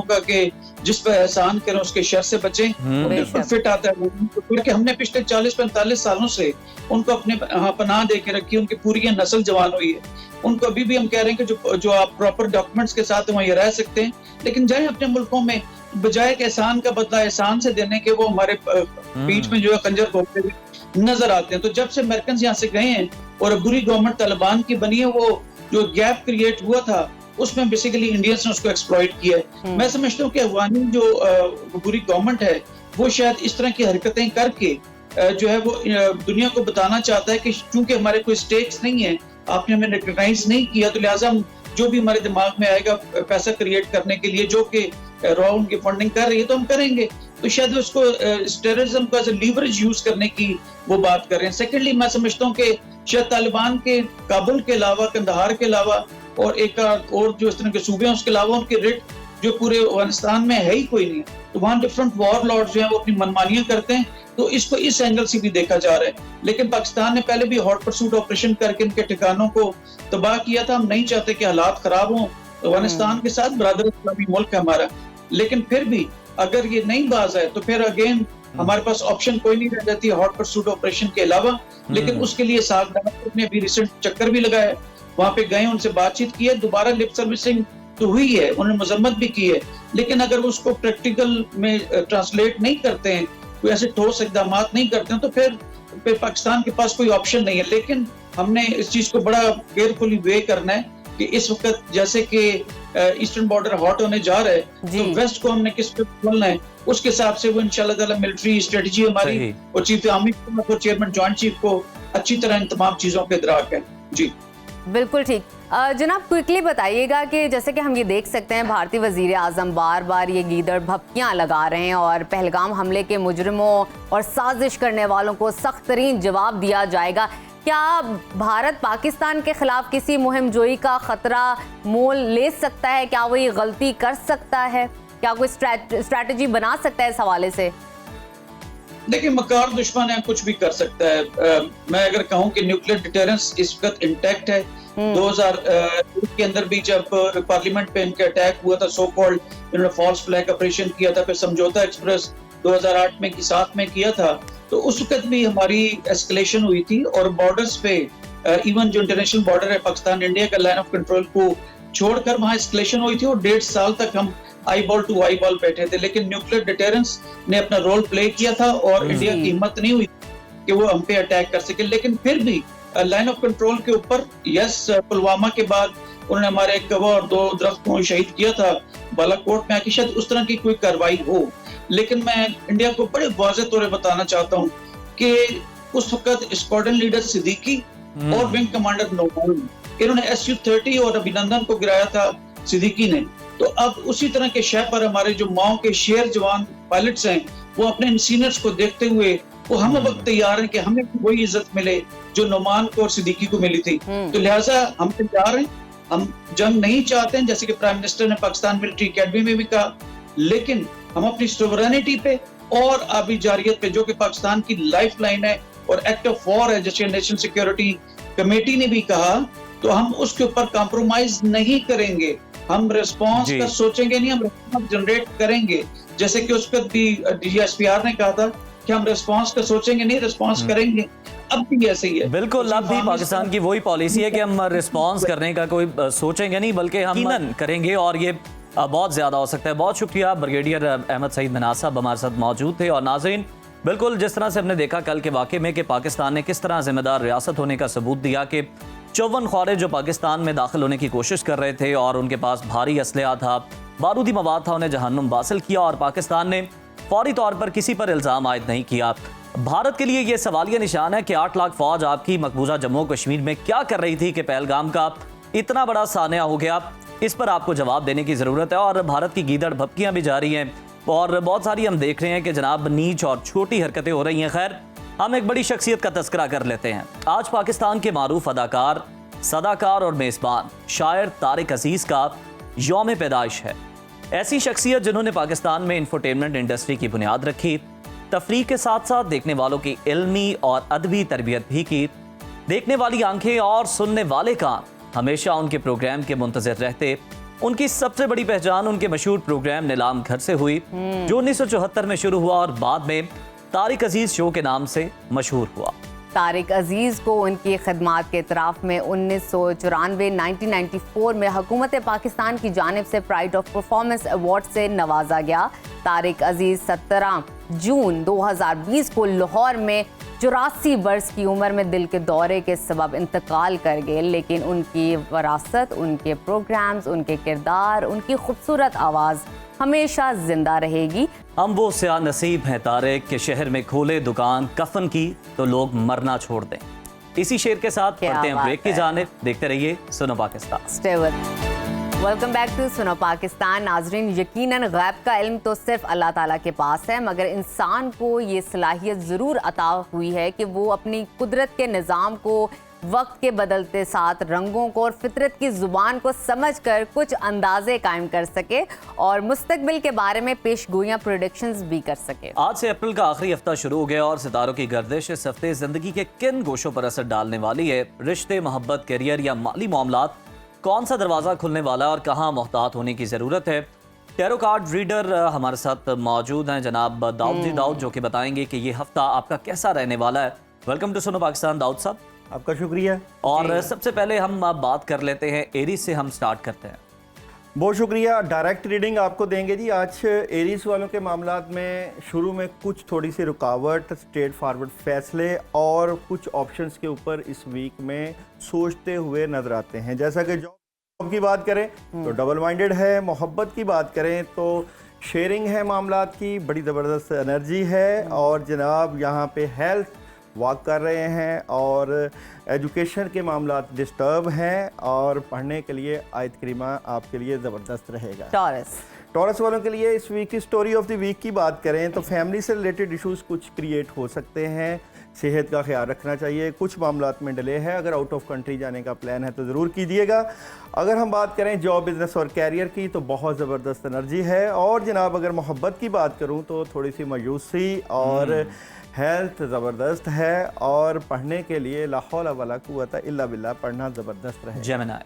का कि जिस पर एहसान करें उसके शर से बचें। बिल्कुल फिट आता है, क्योंकि हमने पिछले 40-45 सालों से उनको अपने पनाह दे के रखी, उनकी पूरी नस्ल जवान हुई है। उनको अभी भी हम कह रहे हैं कि जो आप प्रॉपर डॉक्यूमेंट्स के साथ वहीं रह सकते हैं, लेकिन जाए अपने मुल्कों में, बजाय के एहसान का बदला एहसान से देने के, वो हमारे बीच में जो है खंजर घोंपते हुए नजर आते हैं। तो जब से अमेरिकन यहाँ से गए हैं और बुरी गवर्नमेंट तालिबान की बनी है, वो जो गैप क्रिएट हुआ था उसमें बेसिकली इंडियंस ने उसको एक्सप्लॉइट किया है। मैं समझता हूँ कि अफगानी जो बुरी गवर्नमेंट है वो शायद इस तरह की हरकतें करके जो है वो दुनिया को बताना चाहता है कि चूंकि हमारे कोई स्टेक्स नहीं है, आपने हमें रिकॉग्नाइज नहीं किया, तो लिहाजा हम जो भी हमारे दिमाग में आएगा पैसा क्रिएट करने के लिए, जो कि रॉ उनकी फंडिंग कर रही है, तो हम करेंगे। तो शायद उसको टेररिज्म का लीवरेज यूज करने की वो बात कर रहे हैं। सेकेंडली, मैं समझता हूँ कि शायद तालिबान के काबुल के अलावा, कंदहार के अलावा और एक और जो इस तरह के सूबे हैं उसके अलावा उनके रिट जो पूरे अफगानिस्तान में है ही कोई नहीं है। तो वहाँ डिफरेंट वॉर लॉर्ड्स जो हैं वो अपनी मनमानियां करते हैं, तो इसको इस एंगल से भी देखा जा रहा है। लेकिन पाकिस्तान ने पहले भी हॉट परसूट ऑपरेशन करके इनके ठिकानों को तबाह किया था। हम नहीं चाहते कि हालात खराब हों। अफगानिस्तान के साथ बरादर इस्लामी मुल्क है हमारा, लेकिन फिर भी अगर ये नहीं बाज आए तो फिर अगेन हमारे पास ऑप्शन कोई नहीं रह जाती है हॉट परसूट ऑपरेशन के अलावा। लेकिन उसके लिए साथ ने भी रिसेंट चक्कर भी लगाया, वहां पे गए, उनसे बातचीत की है, दोबारा लिप सर्विसिंग तो हुई है, उन्होंने मजम्मत भी की है, लेकिन अगर उसको प्रैक्टिकल में ट्रांसलेट नहीं करते हैं, कोई ऐसे ठोस इकदाम नहीं करते हैं, तो फिर पाकिस्तान के पास कोई ऑप्शन नहीं है। लेकिन हमने इस चीज को बड़ा केयरफुली वे करना है कि इस वक्त जैसे कि ईस्टर्न बॉर्डर हॉट होने जा रहा है, तो वेस्ट को हमने किस पे खोलना है, उसके हिसाब से वो इंशाल्लाह ताला मिलिट्री स्ट्रेटजी हमारी और चीफ आर्मी और चेयरमैन जॉइंट चीफ को अच्छी तरह इन तमाम चीजों के इदराक है। जी बिल्कुल ठीक। जनाब क्विकली बताइएगा कि जैसे कि हम ये देख सकते हैं भारतीय वजीर आज़म बार बार ये गीदड़ भपकियाँ लगा रहे हैं और पहलगाम हमले के मुजरिमों और साजिश करने वालों को सख्त तरीन जवाब दिया जाएगा। क्या भारत पाकिस्तान के खिलाफ किसी मुहिम जोई का खतरा मोल ले सकता है? क्या वो ये गलती कर सकता है? क्या कोई स्ट्रैटेजी बना सकता है इस हवाले से? देखिए, मकार दुश्मन है, कुछ भी कर सकता है। मैं अगर कहूं कि न्यूक्लियर डिटरेंस इस वक्त इंटैक्ट है। 2000 के अंदर भी जब पार्लियामेंट पे इनका अटैक हुआ था, सो कॉल्ड इन्होंने फॉल्स फ्लैग ऑपरेशन किया था, फिर समझौता एक्सप्रेस 2008 में की साथ में किया था, तो उस वक्त भी हमारी एस्केलेशन हुई थी और बॉर्डर्स पे इवन जो इंटरनेशनल बॉर्डर है पाकिस्तान इंडिया का लाइन ऑफ कंट्रोल को छोड़कर वहां एस्केलेशन हुई थी और 1.5 साल तक हम eyeball to eyeball बैठे थे। लेकिन न्यूक्लियर डिटरेंस ने अपना रोल प्ले किया था और इंडिया की हिम्मत नहीं हुई कि वो हम पे अटैक कर सके। लेकिन फिर भी लाइन ऑफ कंट्रोल के ऊपर पुलवामा के बाद उन्होंने हमारे एक कवा और 2 दरख्त को शहीद किया था बालाकोट में आके, शायद उस तरह की कोई कार्रवाई हो। लेकिन मैं इंडिया को बड़े वाज़ेह तौर पर बताना चाहता हूँ कि उस वक्त स्क्वाड्रन लीडर सिद्दीकी और विंग कमांडर नोमान, इन्होंने SU-30 और अभिनंदन को गिराया था सिद्दीकी ने। तो अब उसी तरह के शय पर हमारे जो माओ के शेर जवान पायलट्स हैं, वो अपने इन सीनियर्स को देखते हुए वो हम वक्त तैयार हैं कि हमें वही इज्जत मिले जो नोमान को और सिद्दीकी को मिली थी। तो लिहाजा हम तैयार हैं, हम जंग नहीं चाहते हैं, जैसे कि प्राइम मिनिस्टर ने पाकिस्तान मिलिट्री अकेडमी में भी कहा, लेकिन हम अपनी सोवरेनिटी पे और आबी जारियत पे, जो कि पाकिस्तान की लाइफ लाइन है और एक्ट ऑफ वॉर है, जैसे नेशनल सिक्योरिटी कमेटी ने भी कहा, तो हम उसके ऊपर कॉम्प्रोमाइज नहीं करेंगे। हम रिस्पांस का सोचेंगे नहीं, हम रिस्पांस जनरेट करेंगे। जैसे कि उस वक्त भी DGSPR ने कहा था कि हम रिस्पांस का सोचेंगे नहीं, रिस्पांस करेंगे। अब भी ऐसे ही है। बिल्कुल, अब भी पाकिस्तान की वही पॉलिसी है कि हम रिस्पांस करने का कोई सोचेंगे नहीं, बल्कि हम यकीनन करेंगे और ये बहुत ज़्यादा हो सकता है। बहुत शुक्रिया। ब्रिगेडियर अहमद सईद मनास साहब हमारे साथ मौजूद थे। और नाज़रीन, बिल्कुल जिस तरह से हमने देखा कल के वाक़े में कि पाकिस्तान ने किस तरह जिम्मेदार रियासत होने का सबूत दिया कि 54 ख्वारिज जो पाकिस्तान में दाखिल होने की कोशिश कर रहे थे और उनके पास भारी असलहा था, बारूदी मवाद था, उन्हें जहन्नुम वासिल किया और पाकिस्तान ने फौरी तौर पर किसी पर इल्ज़ाम आयद नहीं किया। भारत के लिए यह सवालिया निशान है कि 8 लाख फौज आपकी मकबूजा जम्मू कश्मीर में क्या कर रही थी कि पहलगाम का इतना बड़ा सानिया हो गया। इस पर आपको जवाब देने की ज़रूरत है। और भारत की गीदड़ भपकियाँ भी जारी हैं और बहुत सारी हम देख रहे हैं कि जनाब नीच और छोटी हरकतें हो रही हैं। खैर, हम एक बड़ी शख्सियत का तस्करा कर लेते हैं। आज पाकिस्तान के मारूफ अदाकार, सदाकार और मेज़बान शायर तारिक अजीज़ का यौम पैदाइश है। ऐसी शख्सियत जिन्होंने पाकिस्तान में इंफोटेनमेंट इंडस्ट्री की बुनियाद रखी, तफरीह के साथ साथ देखने वालों की इल्मी और अदबी तरबियत भी की। देखने वाली आंखें और सुनने वाले कान हमेशा उनके प्रोग्राम के मुंतज़िर रहते। उनकी सबसे बड़ी पहचान उनके मशहूर प्रोग्राम नीलाम घर से हुई, जो 1974 में शुरू हुआ और बाद में तारिक अजीज़ शो के नाम से मशहूर हुआ। तारिक अजीज़ को उनकी खिदमात के इतराफ़ में 1994 में हुकूमत पाकिस्तान की जानिब से प्राइड ऑफ परफॉर्मेंस अवार्ड से नवाजा गया। तारिक अजीज़ 17 जून 2020 को लाहौर में 84 वर्ष की उम्र में दिल के दौरे के सबब इंतकाल कर गए, लेकिन उनकी वरासत, उनके प्रोग्राम्स, उनके किरदार, उनकी खूबसूरत आवाज़ हमेशा जिंदा रहेगी। हम वो स्या नसीब हैं तारिक के शहर में खोले दुकान कफन की तो लोग मरना छोड़ दें। इसी शेर के साथ पढ़ते हैं ब्रेक की जानिब। देखते रहिए Suno Pakistan. Welcome back to Suno Pakistan. नाजरीन, यकीनन गैब का इल्म तो सिर्फ अल्लाह ताला के पास है, मगर इंसान को ये सलाहियत ज़रूर अता हुई है कि वो अपनी कुदरत के निज़ाम को, वक्त के बदलते साथ रंगों को और फितरत की ज़ुबान को समझकर कुछ अंदाजे कायम कर सके और मुस्तकबिल के बारे में पेशगोइयाँ प्रेडिक्शंस भी कर सके। आज से अप्रैल का आखिरी हफ्ता शुरू हो गया और सितारों की गर्दिश इस हफ्ते ज़िंदगी के किन गोशों पर असर डालने वाली है। रिश्ते, मोहब्बत, करियर या माली मामलात, कौन सा दरवाज़ा खुलने वाला है और कहाँ मोहतात होने की ज़रूरत है। टैरो कार्ड रीडर हमारे साथ मौजूद हैं जनाब दाऊद जी दाऊद, जो कि बताएंगे कि ये हफ्ता आपका कैसा रहने वाला है। वेलकम टू सुनो पाकिस्तान दाऊद साहब। आपका शुक्रिया। और सबसे पहले हम बात कर लेते हैं एरीज से, हम स्टार्ट करते हैं। बहुत शुक्रिया। डायरेक्ट रीडिंग आपको देंगे जी। आज एरीज वालों के मामलात में शुरू में कुछ थोड़ी सी रुकावट, स्ट्रेट फॉरवर्ड फैसले और कुछ ऑप्शंस के ऊपर इस वीक में सोचते हुए नजर आते हैं। जैसा कि जॉब की बात करें तो डबल माइंडेड है, मोहब्बत की बात करें तो शेयरिंग है, मामलात की बड़ी ज़बरदस्त एनर्जी है और जनाब यहाँ पे हेल्थ, वॉक कर रहे हैं और एजुकेशन के मामलात डिस्टर्ब हैं और पढ़ने के लिए आयत करीमा आपके लिए ज़बरदस्त रहेगा। टॉरस वालों के लिए इस वीक की स्टोरी ऑफ द वीक की बात करें तो फैमिली से रिलेटेड इश्यूज कुछ क्रिएट हो सकते हैं, सेहत का ख्याल रखना चाहिए, कुछ मामलात में डिले है, अगर आउट ऑफ कंट्री जाने का प्लान है तो ज़रूर कीजिएगा। अगर हम बात करें जॉब, बिजनेस और कैरियर की तो बहुत ज़बरदस्त एनर्जी है। और जनाब अगर मोहब्बत की बात करूं तो थोड़ी सी मायूसी और हेल्थ ज़बरदस्त है और पढ़ने के लिए ला हौला वला कुव्वता इल्ला बिल्लाह पढ़ना ज़बरदस्त रहे।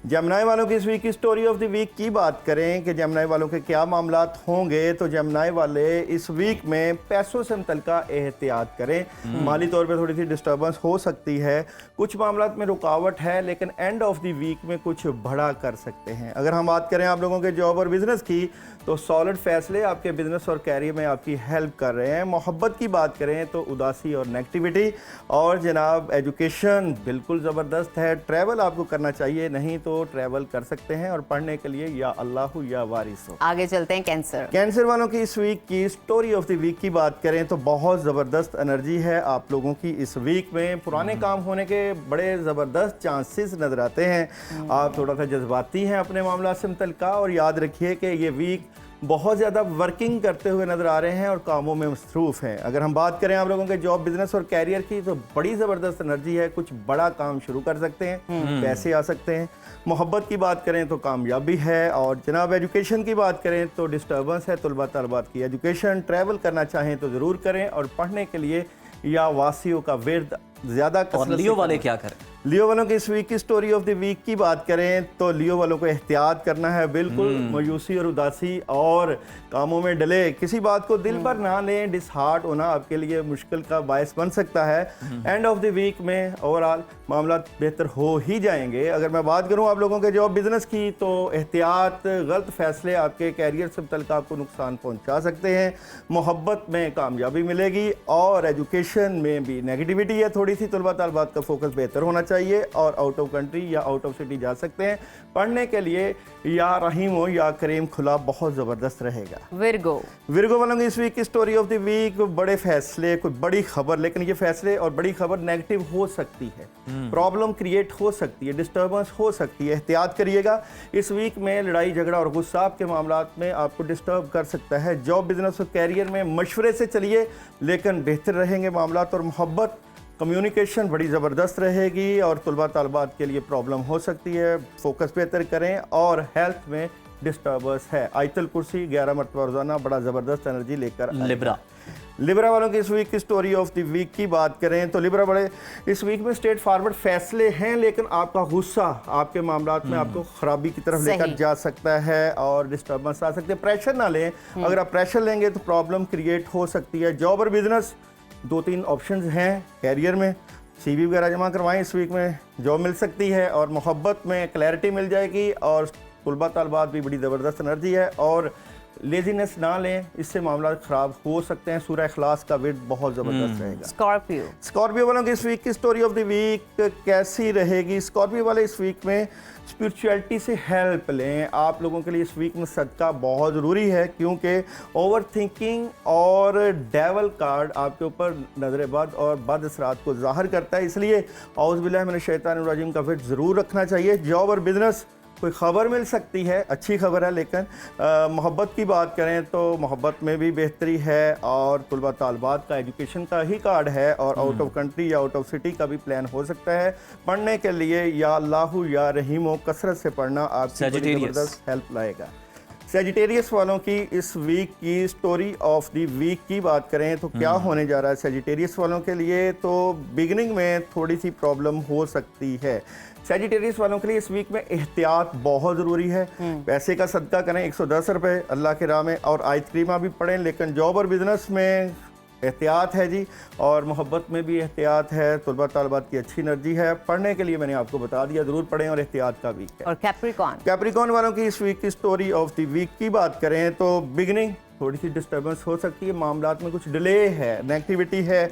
जमनाई वालों की इस वीक की स्टोरी ऑफ द वीक की बात करें कि जमनाई वालों के क्या मामलात होंगे तो जमनाई वाले इस वीक में पैसों से मुतल्लिका एहतियात करें। माली तौर पे थोड़ी सी डिस्टर्बेंस हो सकती है, कुछ मामलात में रुकावट है, लेकिन एंड ऑफ द वीक में कुछ बड़ा कर सकते हैं। अगर हम बात करें आप लोगों के जॉब और बिजनेस की तो सॉलिड फैसले आपके बिजनेस और कैरियर में आपकी हेल्प कर रहे हैं। मोहब्बत की बात करें तो उदासी और नेगेटिविटी। और जनाब एजुकेशन बिल्कुल ज़बरदस्त है, ट्रैवल आपको करना चाहिए, नहीं तो ट्रैवल कर सकते हैं। और पढ़ने के लिए या अल्लाह या वारिस हो। आगे चलते हैं कैंसर वालों की इस वीक की स्टोरी ऑफ द वीक की बात करें तो बहुत ज़बरदस्त एनर्जी है आप लोगों की इस वीक में। पुराने काम होने के बड़े ज़बरदस्त चांसेस नज़र आते हैं। आप थोड़ा सा जज्बाती हैं अपने मामला से मुतल्लिका और याद रखिए कि ये वीक बहुत ज़्यादा वर्किंग करते हुए नज़र आ रहे हैं और कामों में मसरूफ़ हैं। अगर हम बात करें आप लोगों के जॉब, बिजनेस और कैरियर की तो बड़ी ज़बरदस्त एनर्जी है, कुछ बड़ा काम शुरू कर सकते हैं, पैसे आ सकते हैं। मोहब्बत की बात करें तो कामयाबी है। और जनाब एजुकेशन की बात करें तो डिस्टर्बेंस है तलबा तलबात की एजुकेशन। ट्रैवल करना चाहें तो ज़रूर करें और पढ़ने के लिए या वासियों का विर्द ज़्यादा। और लियो वाले क्या करें? लियो वालों की इस वीक की स्टोरी ऑफ द वीक की बात करें तो लियो वालों को एहतियात करना है, बिल्कुल मायूसी और उदासी और कामों में डिले, किसी बात को दिल पर ना लें। डिसहार्ट होना आपके लिए मुश्किल का बायस बन सकता है। एंड ऑफ द वीक में ओवरऑल मामला बेहतर हो ही जाएंगे। अगर मैं बात करूं आप लोगों के जॉब बिजनेस की तो एहतियात, गलत फैसले आपके कैरियर से मुतल्लिक आपको नुकसान पहुंचा सकते हैं। मोहब्बत में कामयाबी मिलेगी और एजुकेशन में भी नेगेटिविटी है थोड़ी सी, तलबा तलबात का फोकस बेहतर होना चाहिए और आउट ऑफ कंट्री या आउट ऑफ सिटी जा सकते हैं पढ़ने के लिए। या रहीम हो या करीम खुला बहुत ज़बरदस्त रहेगा। विर्गो वालों की इस वीक की स्टोरी ऑफ द वीक, बड़े फैसले, कोई बड़ी खबर, लेकिन ये फैसले और बड़ी खबर नेगेटिव हो सकती है, प्रॉब्लम क्रिएट हो सकती है, डिस्टर्बेंस हो सकती है, एहतियात करिएगा। इस वीक में लड़ाई झगड़ा और गुस्सा आपके मामलात में आपको डिस्टर्ब कर सकता है। जॉब, बिजनेस और कैरियर में मशवरे से चलिए लेकिन बेहतर रहेंगे मामलात। और मोहब्बत, कम्युनिकेशन बड़ी ज़बरदस्त रहेगी और तलबा तलबात के लिए प्रॉब्लम हो सकती है, फोकस बेहतर करें। और हेल्थ में डिस्टर्बेंस है। आयतल कुर्सी 11 मरतबा रोज़ाना बड़ा ज़बरदस्त एनर्जी लेकर। लिब्रा वालों की इस वीक की स्टोरी ऑफ द वीक की बात करें तो लिब्रा बड़े इस वीक में स्ट्रेट फॉरवर्ड फैसले हैं, लेकिन आपका गुस्सा आपके मामलात में आपको खराबी की तरफ लेकर जा सकता है और डिस्टर्बेंस आ सकते हैं। प्रेशर ना लें, अगर आप प्रेशर लेंगे तो प्रॉब्लम क्रिएट हो सकती है। जॉब और बिजनेस 2-3 ऑप्शंस हैं। कैरियर में CV वगैरह जमा करवाएं, इस वीक में जॉब मिल सकती है। और मोहब्बत में क्लैरिटी मिल जाएगी और तलबा तलबात भी बड़ी ज़बरदस्त एनर्जी है। और लेजीनेस ना लें, इससे मामला ख़राब हो सकते हैं। सूरह इखलास का विर्द बहुत ज़बरदस्त रहेगा। स्कॉर्पियो वालों की इस वीक की स्टोरी ऑफ द वीक कैसी रहेगी? स्कॉर्पियो वाले इस वीक में स्पिरिचुअलिटी से हेल्प लें। आप लोगों के लिए इस वीक में सदका बहुत ज़रूरी है, क्योंकि ओवर थिंकिंग और डेवल कार्ड आपके ऊपर नज़र बद और बद असरात को ज़ाहिर करता है, इसलिए औज़ बिल्लाहि मिनश शैतानिर रजीम का विर्द ज़रूर रखना चाहिए। जॉब और बिजनेस कोई ख़बर मिल सकती है, अच्छी खबर है, लेकिन मोहब्बत की बात करें तो मोहब्बत में भी बेहतरी है। और तलबा तालबात का एजुकेशन का ही कार्ड है और आउट ऑफ कंट्री या आउट ऑफ सिटी का भी प्लान हो सकता है पढ़ने के लिए। या अल्लाह या रहीमो कसरत से पढ़ना आपकी ज़बरदस्त हेल्प लाएगा। सेजिटेरियस वालों की इस वीक की स्टोरी ऑफ द वीक की बात करें तो क्या होने जा रहा है सेजिटेरियस वालों के लिए? तो बिगिनिंग में थोड़ी सी प्रॉब्लम हो सकती है। सेजिटेरियस वालों के लिए इस वीक में एहतियात बहुत ज़रूरी है। पैसे का सदका करें 110 रुपये अल्लाह के राह में और आयत करीमा भी पढ़ें, लेकिन जॉब और बिजनेस में एहतियात है जी, और मोहब्बत में भी एहतियात है। तलबा तलबात की अच्छी एनर्जी है, पढ़ने के लिए मैंने आपको बता दिया, ज़रूर पढ़ें और एहतियात का वीक है। और कैप्रिकॉन वालों की इस वीक की स्टोरी ऑफ द वीक की बात करें तो बिगिनिंग थोड़ी सी डिस्टर्बेंस हो सकती है, मामलात में कुछ डिले है, नेगेटिविटी है,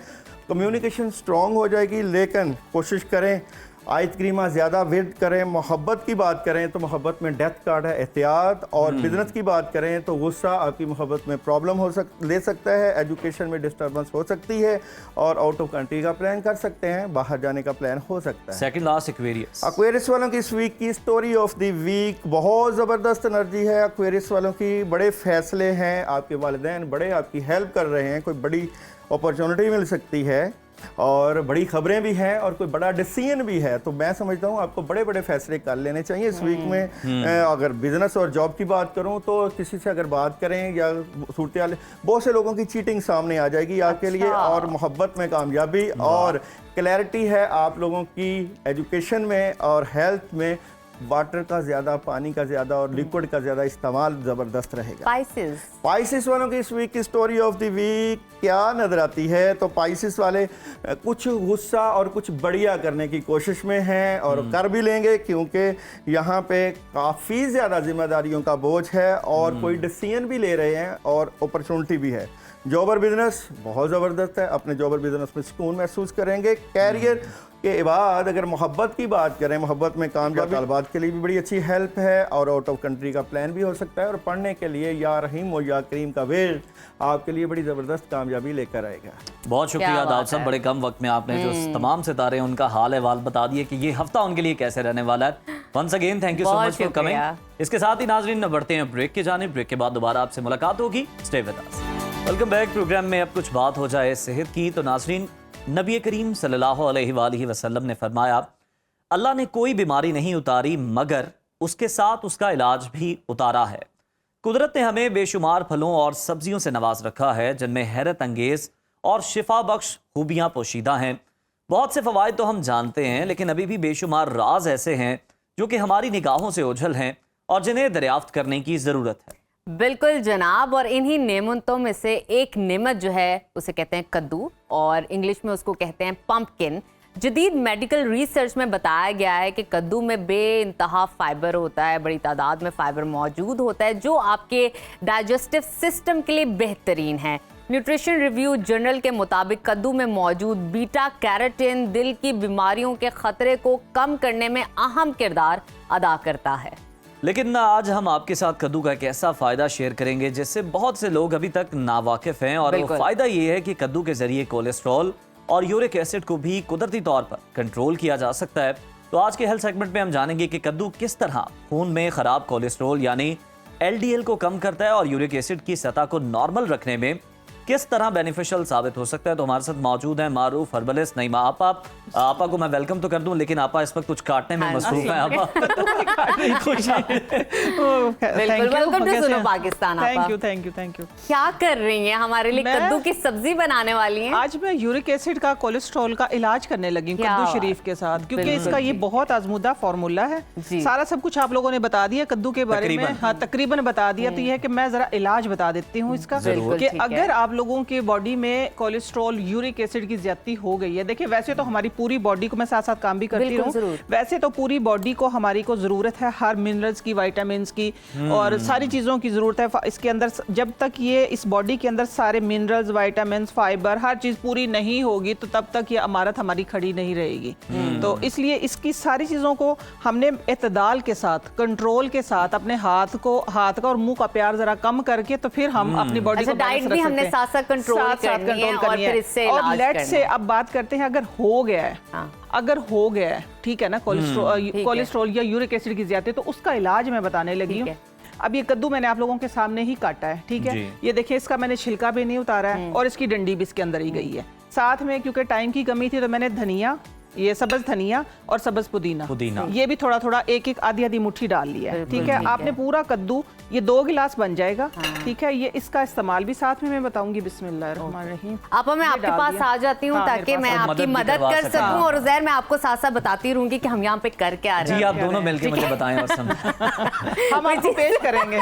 कम्युनिकेशन स्ट्रॉन्ग हो जाएगी, लेकिन कोशिश करें आयत करीमा ज़्यादा विर्द करें। मोहब्बत की बात करें तो मोहब्बत में डेथ कार्ड है, एहतियात। और बिजनेस की बात करें तो गुस्सा आपकी मोहब्बत में प्रॉब्लम ले सकता है, एजुकेशन में डिस्टर्बेंस हो सकती है, और आउट ऑफ कंट्री का प्लान कर सकते हैं, बाहर जाने का प्लान हो सकता है। Second last Aquarius. एक्वेरियस वालों की इस वीक की स्टोरी ऑफ द वीक बहुत ज़बरदस्त एनर्जी है। एक्वेरियस वालों की बड़े फैसले हैं, आपके वालिदैन बड़े आपकी हेल्प कर रहे हैं, कोई बड़ी अपॉर्चुनिटी मिल सकती है और बड़ी खबरें भी हैं और कोई बड़ा डिसीजन भी है। तो मैं समझता हूँ आपको बड़े बड़े फैसले कर लेने चाहिए इस वीक में। अगर बिजनेस और जॉब की बात करूँ तो किसी से अगर बात करें या सूरत, बहुत से लोगों की चीटिंग सामने आ जाएगी आपके लिए, और मोहब्बत में कामयाबी और क्लैरिटी है आप लोगों की एजुकेशन में और हेल्थ में। वाटर का ज़्यादा, पानी का ज़्यादा और लिक्विड का ज़्यादा इस्तेमाल ज़बरदस्त रहेगा। पाइसिस वालों की इस वीक की स्टोरी ऑफ द वीक क्या नज़र आती है? तो पाइसिस वाले कुछ गुस्सा और कुछ बढ़िया करने की कोशिश में हैं और कर भी लेंगे, क्योंकि यहाँ पे काफ़ी ज़्यादा जिम्मेदारियों का बोझ है और कोई डिसीजन भी ले रहे हैं और अपॉर्चुनिटी भी है। जॉब और बिजनेस बहुत ज़बरदस्त है, अपने जॉब और बिजनेस में सुकून महसूस करेंगे। कैरियर के बाद अगर मोहब्बत की बात करें, मोहब्बत में कामयाब तालबात के लिए भी बड़ी अच्छी हेल्प है और आउट ऑफ कंट्री का प्लान भी हो सकता है। और पढ़ने के लिए या रहीम और या करीम का वेल आपके लिए बड़ी ज़बरदस्त कामयाबी लेकर आएगा। बहुत शुक्रिया दाऊद साहब, बड़े कम वक्त में आपने जो तमाम सितारे हैं उनका हाल अहवाल बता दिए कि ये हफ्ता उनके लिए कैसे रहने वाला है। Once again thank you so much for coming. इसके साथ ही नाजरीन बढ़ते हैं ब्रेक के जाने। ब्रेक के बाद दोबारा आपसे मुलाकात होगी। Stay with us. Welcome back. Programme में अब कुछ बात हो जाए सेहत की। तो नाजरीन, नबी करीम सल्लल्लाहु अलैहि वसल्लम ने फरमाया, अल्लाह ने कोई बीमारी नहीं उतारी मगर उसके साथ उसका इलाज भी उतारा है। कुदरत ने हमें बेशुमार फलों और सब्जियों से नवाज रखा है जिनमें हैरत अंगेज और शिफा बख्श खूबियाँ पोशीदा हैं। बहुत से फ़वाइद तो हम जानते हैं, लेकिन अभी भी बेशुमार राज ऐसे हैं जो कि हमारी निगाहों से ओझल हैं और जिन्हें दरियाफ्त करने की ज़रूरत है। बिल्कुल जनाब, और इन्हीं नेमतों में से एक नेमत जो है उसे कहते हैं कद्दू, और इंग्लिश में उसको कहते हैं पंपकिन। जदीद मेडिकल रिसर्च में बताया गया है कि कद्दू में बेइंतहा फाइबर होता है, बड़ी तादाद में फाइबर मौजूद होता है जो आपके डाइजेस्टिव सिस्टम के लिए बेहतरीन है। न्यूट्रिशन रिव्यू जर्नल के मुताबिक कद्दू में मौजूद बीटा कैरोटीन दिल की बीमारियों के खतरे को कम करने में अहम किरदार अदा करता है। लेकिन आज हम आपके साथ कद्दू का एक ऐसा फ़ायदा शेयर करेंगे जिससे बहुत से लोग अभी तक नावाकिफ़ हैं, और वो फ़ायदा ये है कि कद्दू के ज़रिए कोलेस्ट्रॉल और यूरिक एसिड को भी कुदरती तौर पर कंट्रोल किया जा सकता है। तो आज के हेल्थ सेगमेंट में हम जानेंगे कि कद्दू किस तरह खून में ख़राब कोलेस्ट्रॉल यानी LDL को कम करता है और यूरिक एसिड की सतह को नॉर्मल रखने में किस तरह बेनिफिशियल साबित हो सकता है। तो हमारे साथ मौजूद हैं मारूफ हर्बलिस्ट नईमा आपा। आपा को मैं वेलकम तो कर दूं, लेकिन आपा इस वक्त कुछ काटने में मसरूफ है। आपा welcome to Suno Pakistan. Thank you. क्या कर रही हैं? हमारे लिए कद्दू की सब्जी बनाने वाली हैं। आज मैं यूरिक एसिड का, कोलेस्ट्रॉल का इलाज करने लगी हूँ कद्दू शरीफ के साथ, क्योंकि इसका ये बहुत आजमुदा फार्मूला है। सारा सब कुछ आप लोगों ने बता दिया कद्दू के बारे में। हाँ, तकरीबन बता दिया। तो ये है कि मैं जरा इलाज बता देती हूँ इसका, कि अगर आप लोगों के बॉडी में कोलेस्ट्रॉल, यूरिक एसिड की ज्यादती हो गई है। देखिए, वैसे तो हमारी पूरी बॉडी को, मैं साथ साथ काम भी करती हूँ, वैसे तो पूरी बॉडी को हमारी को जरूरत है हर मिनरल्स की, विटामिन्स की और सारी चीजों की जरूरत है इसके अंदर। जब तक ये इस बॉडी के अंदर सारे मिनरल्स, विटामिन्स, फाइबर, हर चीज पूरी नहीं होगी तो तब तक ये इमारत हमारी खड़ी नहीं रहेगी। तो इसलिए इसकी सारी चीजों को हमने इत्तेदाल के साथ, कंट्रोल के साथ, अपने हाथ का और मुंह का प्यार जरा कम करके तो फिर हम अपनी बॉडी को डाइट भी हमने साथ कंट्रोल करनी है और फिर इससे और लेट से अब बात करते हैं अगर हो गया है, अगर हो गया है, ठीक है ना, कोलेस्ट्रॉल या यूरिक एसिड की ज्यादती, तो उसका इलाज मैं बताने लगी हूँ। अब ये कद्दू मैंने आप लोगों के सामने ही काटा है, ठीक है। ये देखिए, इसका मैंने छिलका भी नहीं उतारा है और इसकी डंडी भी इसके अंदर ही गई है। साथ में क्योंकि टाइम की कमी थी तो मैंने धनिया, ये सब्ज धनिया और सब्ज पुदीना ये भी थोड़ा थोड़ा एक आधी मुट्ठी डाल लिया है, ठीक है। आपने पूरा कद्दू, ये 2 गिलास बन जाएगा, ठीक है। ये इसका इस्तेमाल भी साथ में मैं बताऊंगी। बिस्मिल्लाहिर्रहमानिर्रहीम। आपा, मैं आपके पास आ जाती हूँ ताकि मैं आपकी मदद कर सकूं, और उज़ैर मैं आपको साथ साथ बताती रहूंगी कि हम यहाँ पे कर क्या रहे हैं। जी, आप दोनों मिलकर मुझे बताएं। हम आपको पेश करेंगे,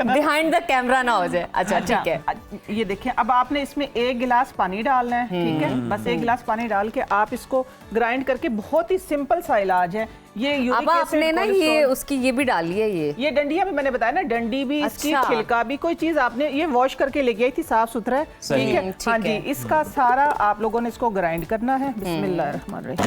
बिहाइंड द कैमरा ना हो जाए। अच्छा, ठीक है। ये देखिए, अब आपने इसमें 1 गिलास पानी डालना है, ठीक है। बस 1 गिलास पानी डाल के आप इसको ग्राइंड करके, बहुत ही सिंपल सा इलाज है ये। यूरिक एसिड, आपने ना ये उसकी ये भी डाली है, ये डंडियां भी मैंने बताया ना, डंडी भी, इसकी छिलका भी, कोई चीज आपने ये वॉश करके लेके आई थी साफ सुथरा, ठीक है। हाँ जी, इसका सारा आप लोगों ने इसको ग्राइंड करना है। बिस्मिल्लाहिर्रहमानिर्रहीम।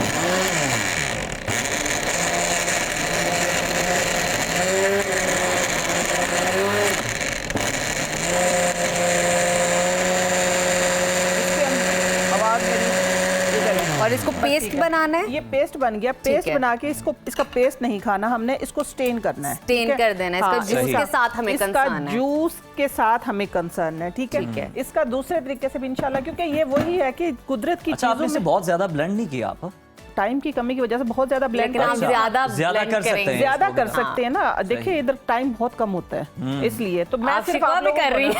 और इसको पेस्ट बनाना है। ये पेस्ट बन गया। पेस्ट बना के इसका पेस्ट नहीं खाना हमने, इसको स्टेन करना है, स्टेन कर देना है। इसका जूस के साथ हमें कंसर्न है, इसका जूस के साथ हमें कंसर्न है, ठीक है। इसका दूसरे तरीके से भी इंशाल्लाह, क्योंकि ये वही है कि कुदरत की अच्छा, आपने इसे बहुत ज्यादा ब्लेंड नहीं किया आप? टाइम की कमी की वजह से बहुत ज्यादा ब्लेंड लेकिन आप ज्यादा कर सकते हैं, ज्यादा कर सकते हैं ना। देखिए इधर टाइम बहुत कम होता है, इसलिए तो मैं सिर्फ शिकवा भी कर रही हूँ,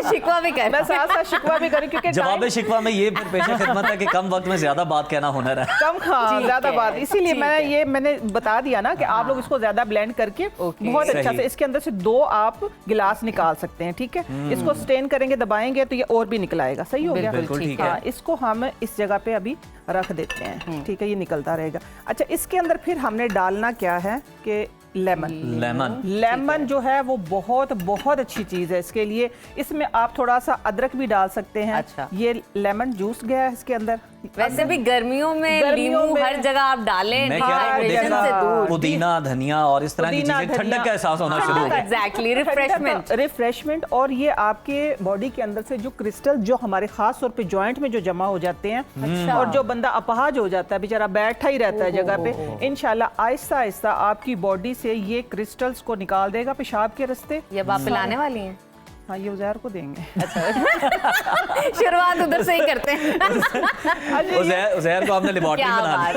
शिकवा भी कर, मैं साथ साथ शिकवा भी करूँ, क्योंकि जवाब शिकवा में ये फिर पेशा खिदमत है कि कम वक्त में ज्यादा बात कहना हुनर है, कम ज्यादा बात। इसीलिए मैंने बता दिया ना कि आप लोग इसको ज्यादा ब्लेंड करके बहुत अच्छा से इसके अंदर से 2 आप गिलास निकाल सकते हैं, ठीक है। इसको स्टेन करेंगे, दबाएंगे तो ये और भी निकल आएगा। सही हो गया। इसको हम इस जगह पे अभी रख देते हैं, ठीक है, ये निकलता रहेगा। अच्छा, इसके अंदर फिर हमने डालना क्या है कि लेमन जो है वो बहुत बहुत अच्छी चीज है इसके लिए। इसमें आप थोड़ा सा अदरक भी डाल सकते हैं। अच्छा, ये लेमन जूस गया है इसके अंदर। वैसे भी गर्मियों में नींबू हर जगह आप डालें, मैं कह रहा हूं पुदीना, धनिया और इस तरह की चीजें, ठंडक का एहसास होना शुरू हो गया। Exactly, refreshment. और ये आपके बॉडी के अंदर से जो क्रिस्टल जो हमारे खास तौर पे जॉइंट में जो जमा हो जाते हैं, और जो बंदा अपाहज हो जाता है, बेचारा बैठा ही रहता है जगह पे, इंशाल्लाह आहिस्ता आहिस्ता आपकी बॉडी से ये क्रिस्टल्स को निकाल देगा पेशाब के रास्ते। ये आप पिलाने वाली हैं? हाँ, ये उज़ैर को देंगे। शुरुआत उधर से ही करते हैं। उज़ैर को आपने लेबोरेटरी बना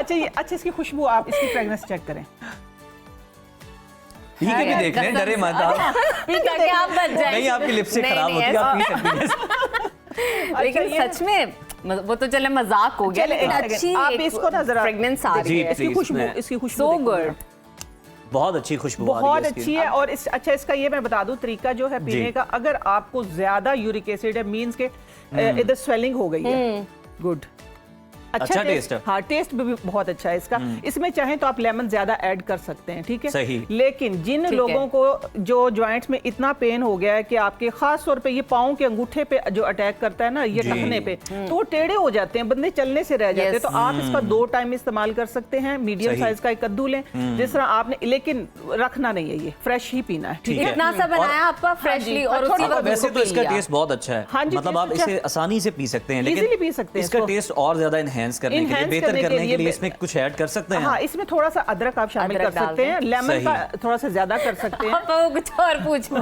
दी। अच्छा, इसकी खुशबू, आप इसकी फ्रेगनेंस चेक करें। पी के भी देख लें, डरे मत आप। आप बच जाएंगे। नहीं, आपकी लिपस्टिक खराब होती है, आप पी सकती हैं। लेकिन सच में वो तो चले मजाक हो गया, लेकिन अच्छी आप इसको ना जरा फ्रेगनेंस आ रही है, इसकी खुशबू सो गुड, बहुत अच्छी खुशबू, बहुत अच्छी है। और अच्छा, इसका ये मैं बता दूं तरीका जो है पीने का, अगर आपको ज्यादा यूरिक एसिड है, मींस के इधर स्वेलिंग हो गई है, गुड, अच्छा टेस्ट है। हाँ, टेस्ट भी बहुत अच्छा है इसका। इसमें चाहें तो आप लेमन ज्यादा ऐड कर सकते हैं, ठीक है। सही। लेकिन जिन लोगों को जो जॉइंट्स में इतना पेन हो गया है कि आपके खास तौर पे ये पाँव के अंगूठे पे जो अटैक करता है ना, ये टखने पे, तो वो टेढ़े हो जाते हैं, बंदे चलने से रह जाते हैं। तो आप इसका 2 टाइम इस्तेमाल कर सकते हैं। मीडियम साइज का एक कद्दू लें, जिस तरह आपने, लेकिन रखना नहीं है, ये फ्रेश ही पीना है, ठीक है। कितना सा बनाया आपका फ्रेशली, और वैसे तो इसका टेस्ट बहुत अच्छा है, मतलब आप इसे आसानी से पी सकते हैं, लेकिन इसका टेस्ट और ज्यादा एनहांस करने के लिए, बेहतर करने के लिए इसमें कुछ ऐड कर सकते हैं। हाँ, इसमें थोड़ा सा अदरक आप शामिल कर सकते हैं, लेमन का थोड़ा सा ज्यादा कर सकते हैं। वो कुछ और पूछना,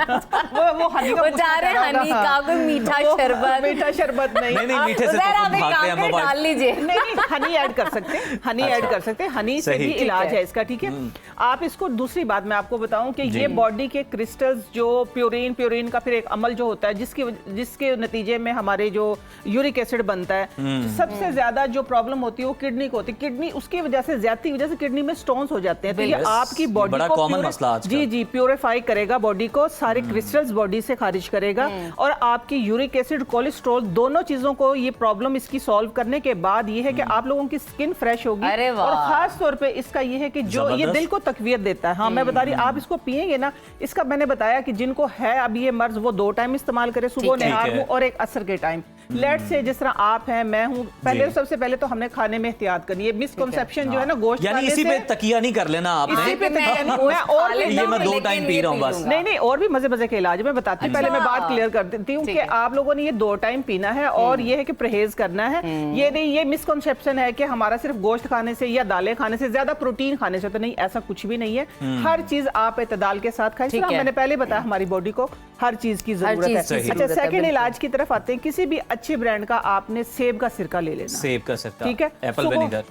वो हनी का जा रहे हैं, हनी का कोई मीठा शरबत, मीठा शरबत नहीं, मीठे से तो भागते हैं मोबाइल, डाल लीजिए। नहीं, हनी ऐड कर सकते हैं, हनी ऐड कर सकते हैं, हनी से भी इलाज है इसका, ठीक है। आप इसको, दूसरी बात मैं आपको बताऊं कि ये बॉडी के क्रिस्टल्स जो प्यूरिन का फिर एक अमल जो होता है, जिसके नतीजे में हमारे जो यूरिक एसिड बनता है, सबसे ज्यादा जो प्रॉब्लम होती है वो किडनी को होती है। किडनी उसकी वजह से, ज्यादा वजह से किडनी में स्टोन्स हो जाते हैं, तो ये आपकी बॉडी बड़ा कॉमन मसला आजकल। जी प्यूरिफाई करेगा बॉडी को, सारे क्रिस्टल्स बॉडी से खारिज करेगा, और आपकी यूरिक एसिड, कोलेस्ट्रॉल, दोनों चीजों को ये प्रॉब्लम इसकी सॉल्व करने के बाद ये है कि आप लोगों की स्किन फ्रेश होगी। और खास तौर पे इसका ये है कि जो ये दिल को तकवीत देता है। हाँ, मैं बता रही, आप इसको पिएंगे ना, इसका मैंने बताया कि जिनको है अब ये मर्ज, वो 2 टाइम इस्तेमाल करें, सुबह नहार मुंह और एक असर के टाइम। लेट से जिस तरह आप हैं, मैं हूँ, सबसे पहले तो हमने खाने में एहतियात करनी है। मिसकंसेप्शन जो है ना, गोश्त यानी इसी पे तकिया नहीं कर लेना आपने, इसी पे तकिया नहीं, मैं और ये मैं 2 टाइम पी रहा हूँ बस। नहीं, और भी मजे के इलाज मैं बताती हूँ। पहले मैं बात क्लियर कर देती हूँ कि आप लोगों ने ये 2 टाइम पीना है, और ये है कि परहेज करना है। ये नहीं, ये मिसकंसेप्शन है कि हमारा सिर्फ गोश्त खाने से या दालें खाने से, ज्यादा प्रोटीन खाने से, तो नहीं, ऐसा कुछ भी नहीं है। हर चीज आप इत्तेदाल के साथ खाएं। मैंने पहले बताया, हमारी बॉडी को हर चीज की जरूरत है। अच्छा, सेकंड इलाज की तरफ आते हैं। किसी भी अच्छे ब्रांड का आपने सेब का सिरका ले लेना, सेब का सिरका, ठीक है, Apple vinegar,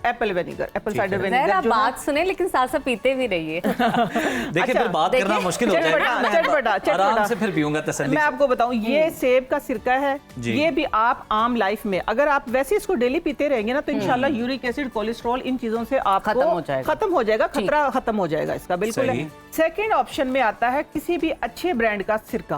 Apple cider vinegar. आप बात सुने, लेकिन साथ साथ पीते भी रहिए। देखिए, फिर बात करना मुश्किल हो जाएगा, चटपटा आराम से फिर पीऊंगा तसल्ली। मैं आपको बताऊं, ये सेब का सिरका है, ये भी आप आम लाइफ में अगर आप वैसे इसको डेली पीते रहेंगे ना, तो इंशाल्लाह यूरिक एसिड, कोलेस्ट्रॉल, इन चीजों से आपको खत्म हो जाएगा, खतरा खत्म हो जाएगा इसका, बिल्कुल। सेकंड ऑप्शन में आता है किसी भी अच्छे ब्रांड का सिरका,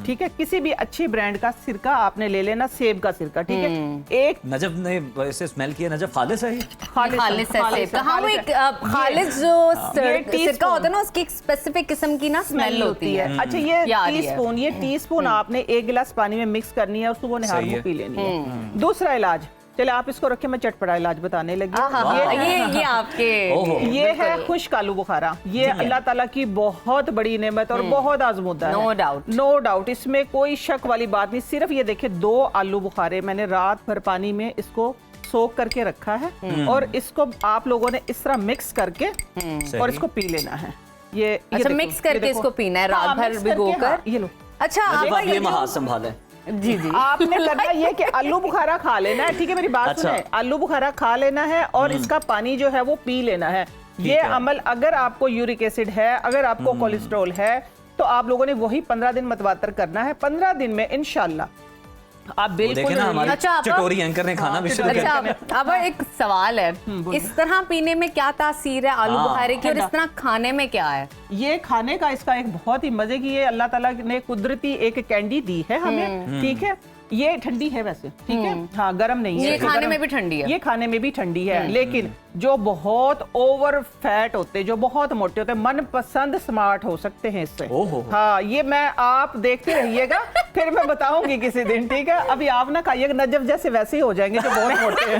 ठीक है, किसी भी अच्छे ब्रांड का सिरका आपने ले लेना, सेब का सिरका, ठीक है। एक नजब ने वैसे स्मेल किया, नजब खालिस है, खालिस है सेब। हाँ, वो एक खालिस जो सिरका होता है ना, उसकी एक स्पेसिफिक किस्म की ना स्मेल होती है। अच्छा, ये टीस्पून आपने 1 गिलास पानी में मिक्स करनी है और सुबह नहार मुंह पी लेनी है। दूसरा इलाज, चले आप इसको रखें, मैं चटपटा इलाज बताने लगी। ये आपके ये है खुश्क आलू बुखारा। ये अल्लाह ताला की बहुत बड़ी नेमत और बहुत आजमूदा है, नो डाउट, नो डाउट, इसमें कोई शक वाली बात नहीं। सिर्फ ये देखिए 2 आलू बुखारे मैंने रात भर पानी में इसको सोख करके रखा है और इसको आप लोगों ने इस तरह मिक्स करके और इसको पी लेना है। ये अच्छा, मिक्स करके इसको पीना है रात भर भिगोकर। ये लो। अच्छा, आप ये हाथ संभालें। जी जी, आपने करना ये कि आलू बुखारा खा लेना है, ठीक है, मेरी बात सुने। आलू बुखारा खा लेना है और इसका पानी जो है वो पी लेना है। ये अमल अगर आपको यूरिक एसिड है, अगर आपको कोलेस्ट्रॉल है, तो आप लोगों ने वही 15 दिन मतवातर करना है। 15 दिन में इंशाल्लाह आप बिल्कुल। अच्छा, चटोरी एंकर ने खाना भी शुरू कर दिया। अच्छा, अब एक सवाल है, इस तरह पीने में क्या तासीर है आलू बुखारे की और इस तरह खाने में क्या है? ये खाने का इसका एक बहुत ही मजे की, ये अल्लाह ताला ने कुदरती एक कैंडी दी है हमें, ठीक है। ये ठंडी है वैसे, ठीक है, हाँ, गर्म नहीं है। ये खाने में भी ठंडी है? ये खाने में भी ठंडी है, लेकिन जो बहुत ओवर फैट होते, जो बहुत मोटे होते, मनपसंद स्मार्ट हो सकते हैं इससे। हाँ, ये मैं आप देखते रहिएगा, फिर मैं बताऊंगी किसी दिन, ठीक है। अभी आप ना खाइएगा, नजफ जैसे वैसे ही हो जाएंगे जो बहुत मोटे हैं।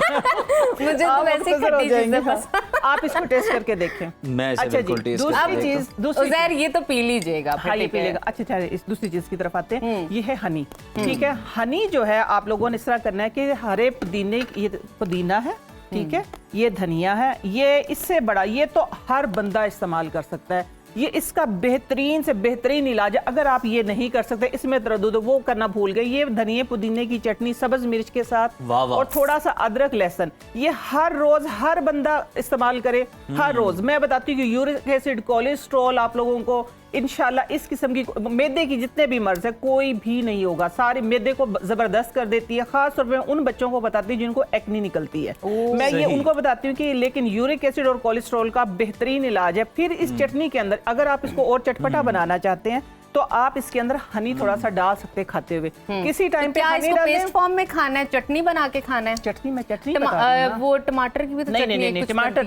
मुझे तो वैसे ही खट्टी चीजें पसंद। आप इसको टेस्ट करके देखें। मैं इसे बिल्कुल टेस्ट दूसरी चीज, उज़ैर ये तो पी लीजिएगा। हाँ, ये पी लेगा। अच्छा, इस दूसरी चीज की तरफ आते हैं। ये है हनी, ठीक है। हनी जो है आप लोगों ने इस तरह करना है कि हरे पुदीने, ये पुदीना है, ठीक है, ये धनिया है, ये इससे बड़ा, ये तो हर बंदा इस्तेमाल कर सकता है। ये इसका बेहतरीन से बेहतरीन इलाज है। अगर आप ये नहीं कर सकते, इसमें तरद्दुद वो करना भूल गए, ये धनिया पुदीने की चटनी सब्ज मिर्च के साथ और थोड़ा सा अदरक लहसुन, ये हर रोज हर बंदा इस्तेमाल करे, हर रोज। मैं बताती हूँ कि यूरिक एसिड, कोलेस्ट्रॉल आप लोगों को इंशाल्लाह इस किस्म की, मैदे की जितने भी मर्ज है कोई भी नहीं होगा, सारे मैदे को जबरदस्त कर देती है। खास तौर पे उन बच्चों को बताती हूँ जिनको एक्नी निकलती है, मैं ये उनको बताती हूँ कि लेकिन यूरिक एसिड और कोलेस्ट्रॉल का बेहतरीन इलाज है। फिर इस चटनी के अंदर अगर आप इसको और चटपटा बनाना चाहते हैं तो आप इसके अंदर हनी थोड़ा सा डाल सकते हैं खाते हुए। किसी टाइम पे हनी डालें। पेस्ट फॉर्म में खाना है, चटनी बना के खाना है? चटनी में चटनी वो टमाटर की भी तो चटनी है, टमाटर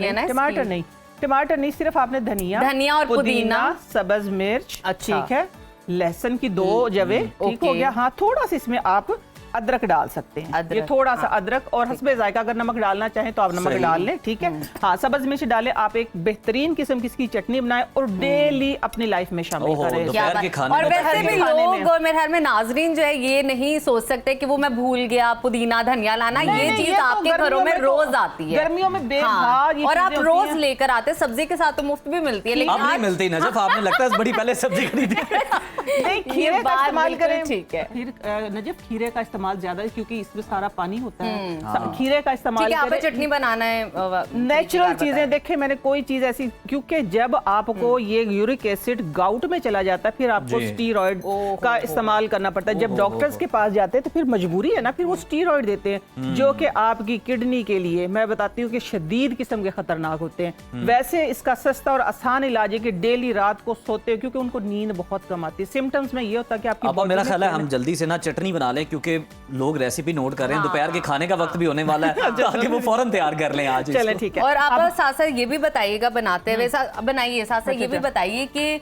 नहीं, टमाटर नहीं, सिर्फ आपने धनिया और पुदीना, सब्ज मिर्च, अच्छा, ठीक है, लहसुन की 2 जवे, ठीक हो गया। हाँ, थोड़ा सा इसमें आप अदरक डाल सकते हैं, ये थोड़ा सा अदरक और हस्बे जायका, अगर नमक डालना चाहें तो आप नमक डाल लें, ठीक है। हाँ, सब्ज मिर्च डालें। आप एक बेहतरीन किस्म की इसकी चटनी बनाएं और डेली अपनी लाइफ में शामिल करें। और वैसे भी लोग, और मेरे ख्याल में नाजरीन जो है ये नहीं सोच सकते कि वो मैं भूल गया पुदीना धनिया लाना, ये चीज आपके घरों में रोज आती है, गर्मियों में बेहाल, और आप रोज लेकर आते। सब्जी के साथ तो मुफ्त भी मिलती है, लेकिन अब नहीं मिलती। नजफ, आपने लगता है बड़ी पहले सब्जी खरीदी। नहीं, खीरे का इस्तेमाल करें, ठीक है। फिर नजफ खीरे का इस्तेमाल ज्यादा है क्योंकि इसमें सारा पानी होता है। खीरे का इस्तेमाल करें। चटनी बनाना है, नेचुरल चीजें देखें, मैंने कोई चीज ऐसी, क्योंकि जब आपको ये यूरिक एसिड गाउट में चला जाता है फिर आपको स्टीरॉइड का इस्तेमाल करना पड़ता है। जब डॉक्टर्स के पास जाते हैं तो फिर मजबूरी है ना, फिर वो स्टीरॉइड देते हैं जो कि आपकी किडनी के लिए, मैं बताती हूँ कि शदीद किस्म के खतरनाक होते हैं। वैसे इसका सस्ता और आसान इलाज है कि डेली रात को सोते हो, क्योंकि उनको नींद बहुत कम आती है। सिम्टम्स में ये होता है कि आपकी, मेरा ख्याल है हम जल्दी से ना चटनी बना लें, क्योंकि लोग रेसिपी नोट कर रहे हैं, दोपहर के खाने का वक्त भी होने वाला है, ताकि वो फौरन तैयार कर लें आज। चलें, ठीक है। और आप साथ साथ ये भी बताइएगा, बनाते हुए बनाइए, साथ साथ ये भी बताइए कि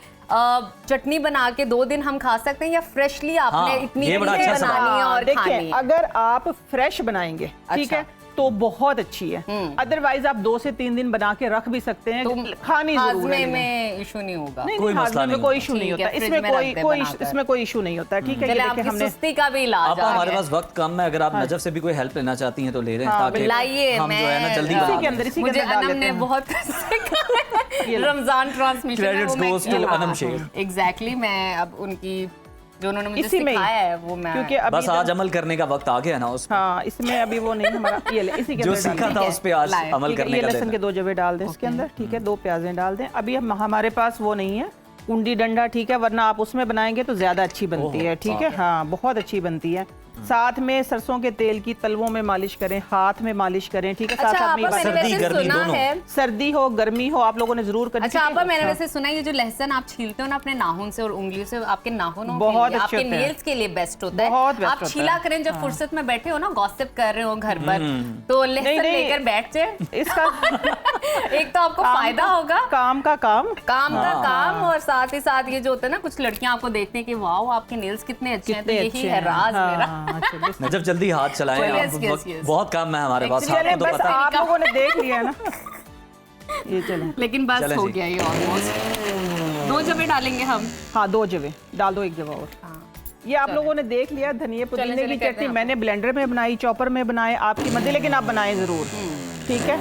चटनी बना के 2 दिन हम खा सकते हैं या फ्रेशली आपने इतनी बनानी है और खानी है? अगर आप फ्रेश बनाएंगे, ठीक है, तो बहुत अच्छी है। अदरवाइज आप 2 से 3 दिन बना के रख भी सकते हैं, तो खानी जरूर है, में इशू नहीं होगा, कोई मसला नहीं, कोई इशू नहीं होता इसमें कोई इशू नहीं होता, ठीक है। ये हमने सुस्ती का भी इलाज, हमारे पास वक्त कम है, अगर आप नजफ से भी कोई हेल्प लेना चाहती हैं तो ले लें, ताकि हम जो है ना जल्दी इसी के अंदर मुझे अनम ने बहुत Ramzan transmission credits goes to Anam Shaikh. Exactly, मैं अब उनकी जो उन्होंने मुझे सिखाया है वो मैं, क्योंकि बस आज अमल करने का वक्त आ गया ना उस, हाँ, इसमें अभी वो नहीं हमारा, ये ले, इसी के जो सीखा था उस पे आज अमल करने का। लहसुन के 2 जवे डाल दें इसके अंदर, ठीक है, 2 प्याजें डाल दें। अभी हमारे पास वो नहीं है कुंडी डंडा, ठीक है, वरना आप उसमें बनाएंगे तो ज्यादा अच्छी बनती है, ठीक है। हाँ, बहुत अच्छी बनती है। साथ में सरसों के तेल की तलवों में मालिश करें, हाथ में मालिश करें, ठीक है। साथ में सर्दी गर्मी दोनों, सर्दी हो गर्मी हो आप लोगों ने जरूर करनी। अच्छा आपा, मैंने वैसे सुना ये जो लहसुन आप छीलते हो ना अपने नाखून से और उंगलियों से, आपके नाखूनों बहुत के लिए, आपके नेल्स के लिए बेस्ट होता है। आप छीला करें जब फुर्सत में बैठे हो ना, गॉसिप कर रहे हो घर पर, तो लहसुन लेकर बैठ जाए, इसका एक तो आपको फायदा होगा, काम का काम, और साथ ही साथ ये जो होता है ना, कुछ लड़कियां आपको देखते हैं कि वाओ आपके नेल्स कितने अच्छे हैं, तो यही है राज मेरा। नजब जल्दी हाथ चलाएं Well, आप, yes, yes. बहुत काम है हमारे पास, चले आपको तो बस पता है। आप लोगों ने देख लिया है ना ये चले। लेकिन बस चलें हो जी। गया ये ऑलमोस्ट। 2 जवे डालेंगे हम। हाँ 2 जवे डाल दो, 1 जवा और। ये आप लोगों ने देख लिया, धनिया पुदीने चलें, की करते चटनी हैं मैंने ब्लेंडर में बनाई, चॉपर में बनाए, आपकी मर्जी, लेकिन आप बनाएं जरूर, ठीक है।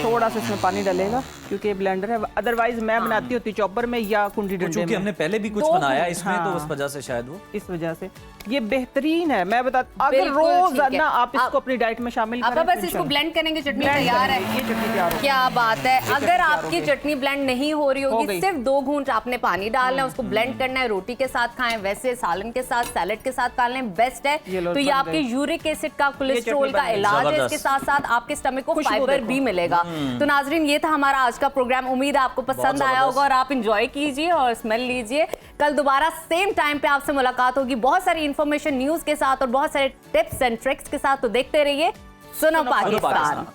थोड़ा सा इसमें पानी डलेगा क्योंकि ये ब्लेंडर है, अदरवाइज मैं बनाती होती चॉपर में या कुंडी डंडे क्योंकि में। हमने पहले भी कुछ दो बनाया मिनट, इसमें, तो हाँ। उस वजह से शायद वो इस वजह से ये बेहतरीन है। मैं बता, अगर बिल्कुल ठीक है। रोजाना आप इसको आप- अपनी डाइट में शामिल आप करें बस तो इसको इंशाल्लाह। ब्लेंड करेंगे, चटनी Blend तैयार है। करेंगे, ये चटनी तैयार हो गई। क्या बात है। चटनी अगर तैयार आपकी हो गई। चटनी ब्लेंड नहीं हो रही हो होगी, गई। सिर्फ 2 घूंट आपने पानी डालना है, उसको ब्लेंड करना है, रोटी के साथ खाएं, वैसे सालन के साथ, सैलेड के साथ खा लें, बेस्ट है। ये लो तो ये बन आपके गई। यूरिक एसिड का, कोलेस्ट्रॉल चटनी का बन गई। इलाज है, जबरदस्त। इसके साथ साथ आपके स्टमक को खुशबू फाइबर देखो। भी मिलेगा। तो नाजरीन, ये था हमारा आज का प्रोग्राम। उम्मीद है आपको पसंद आया होगा और आप इंजॉय कीजिए और स्मेल लीजिए। कल दोबारा सेम टाइम पे आपसे मुलाकात होगी, बहुत सारी इंफॉर्मेशन न्यूज के साथ और बहुत सारे टिप्स एंड ट्रिक्स के साथ। तो देखते रहिए सुनो पाकिस्तान।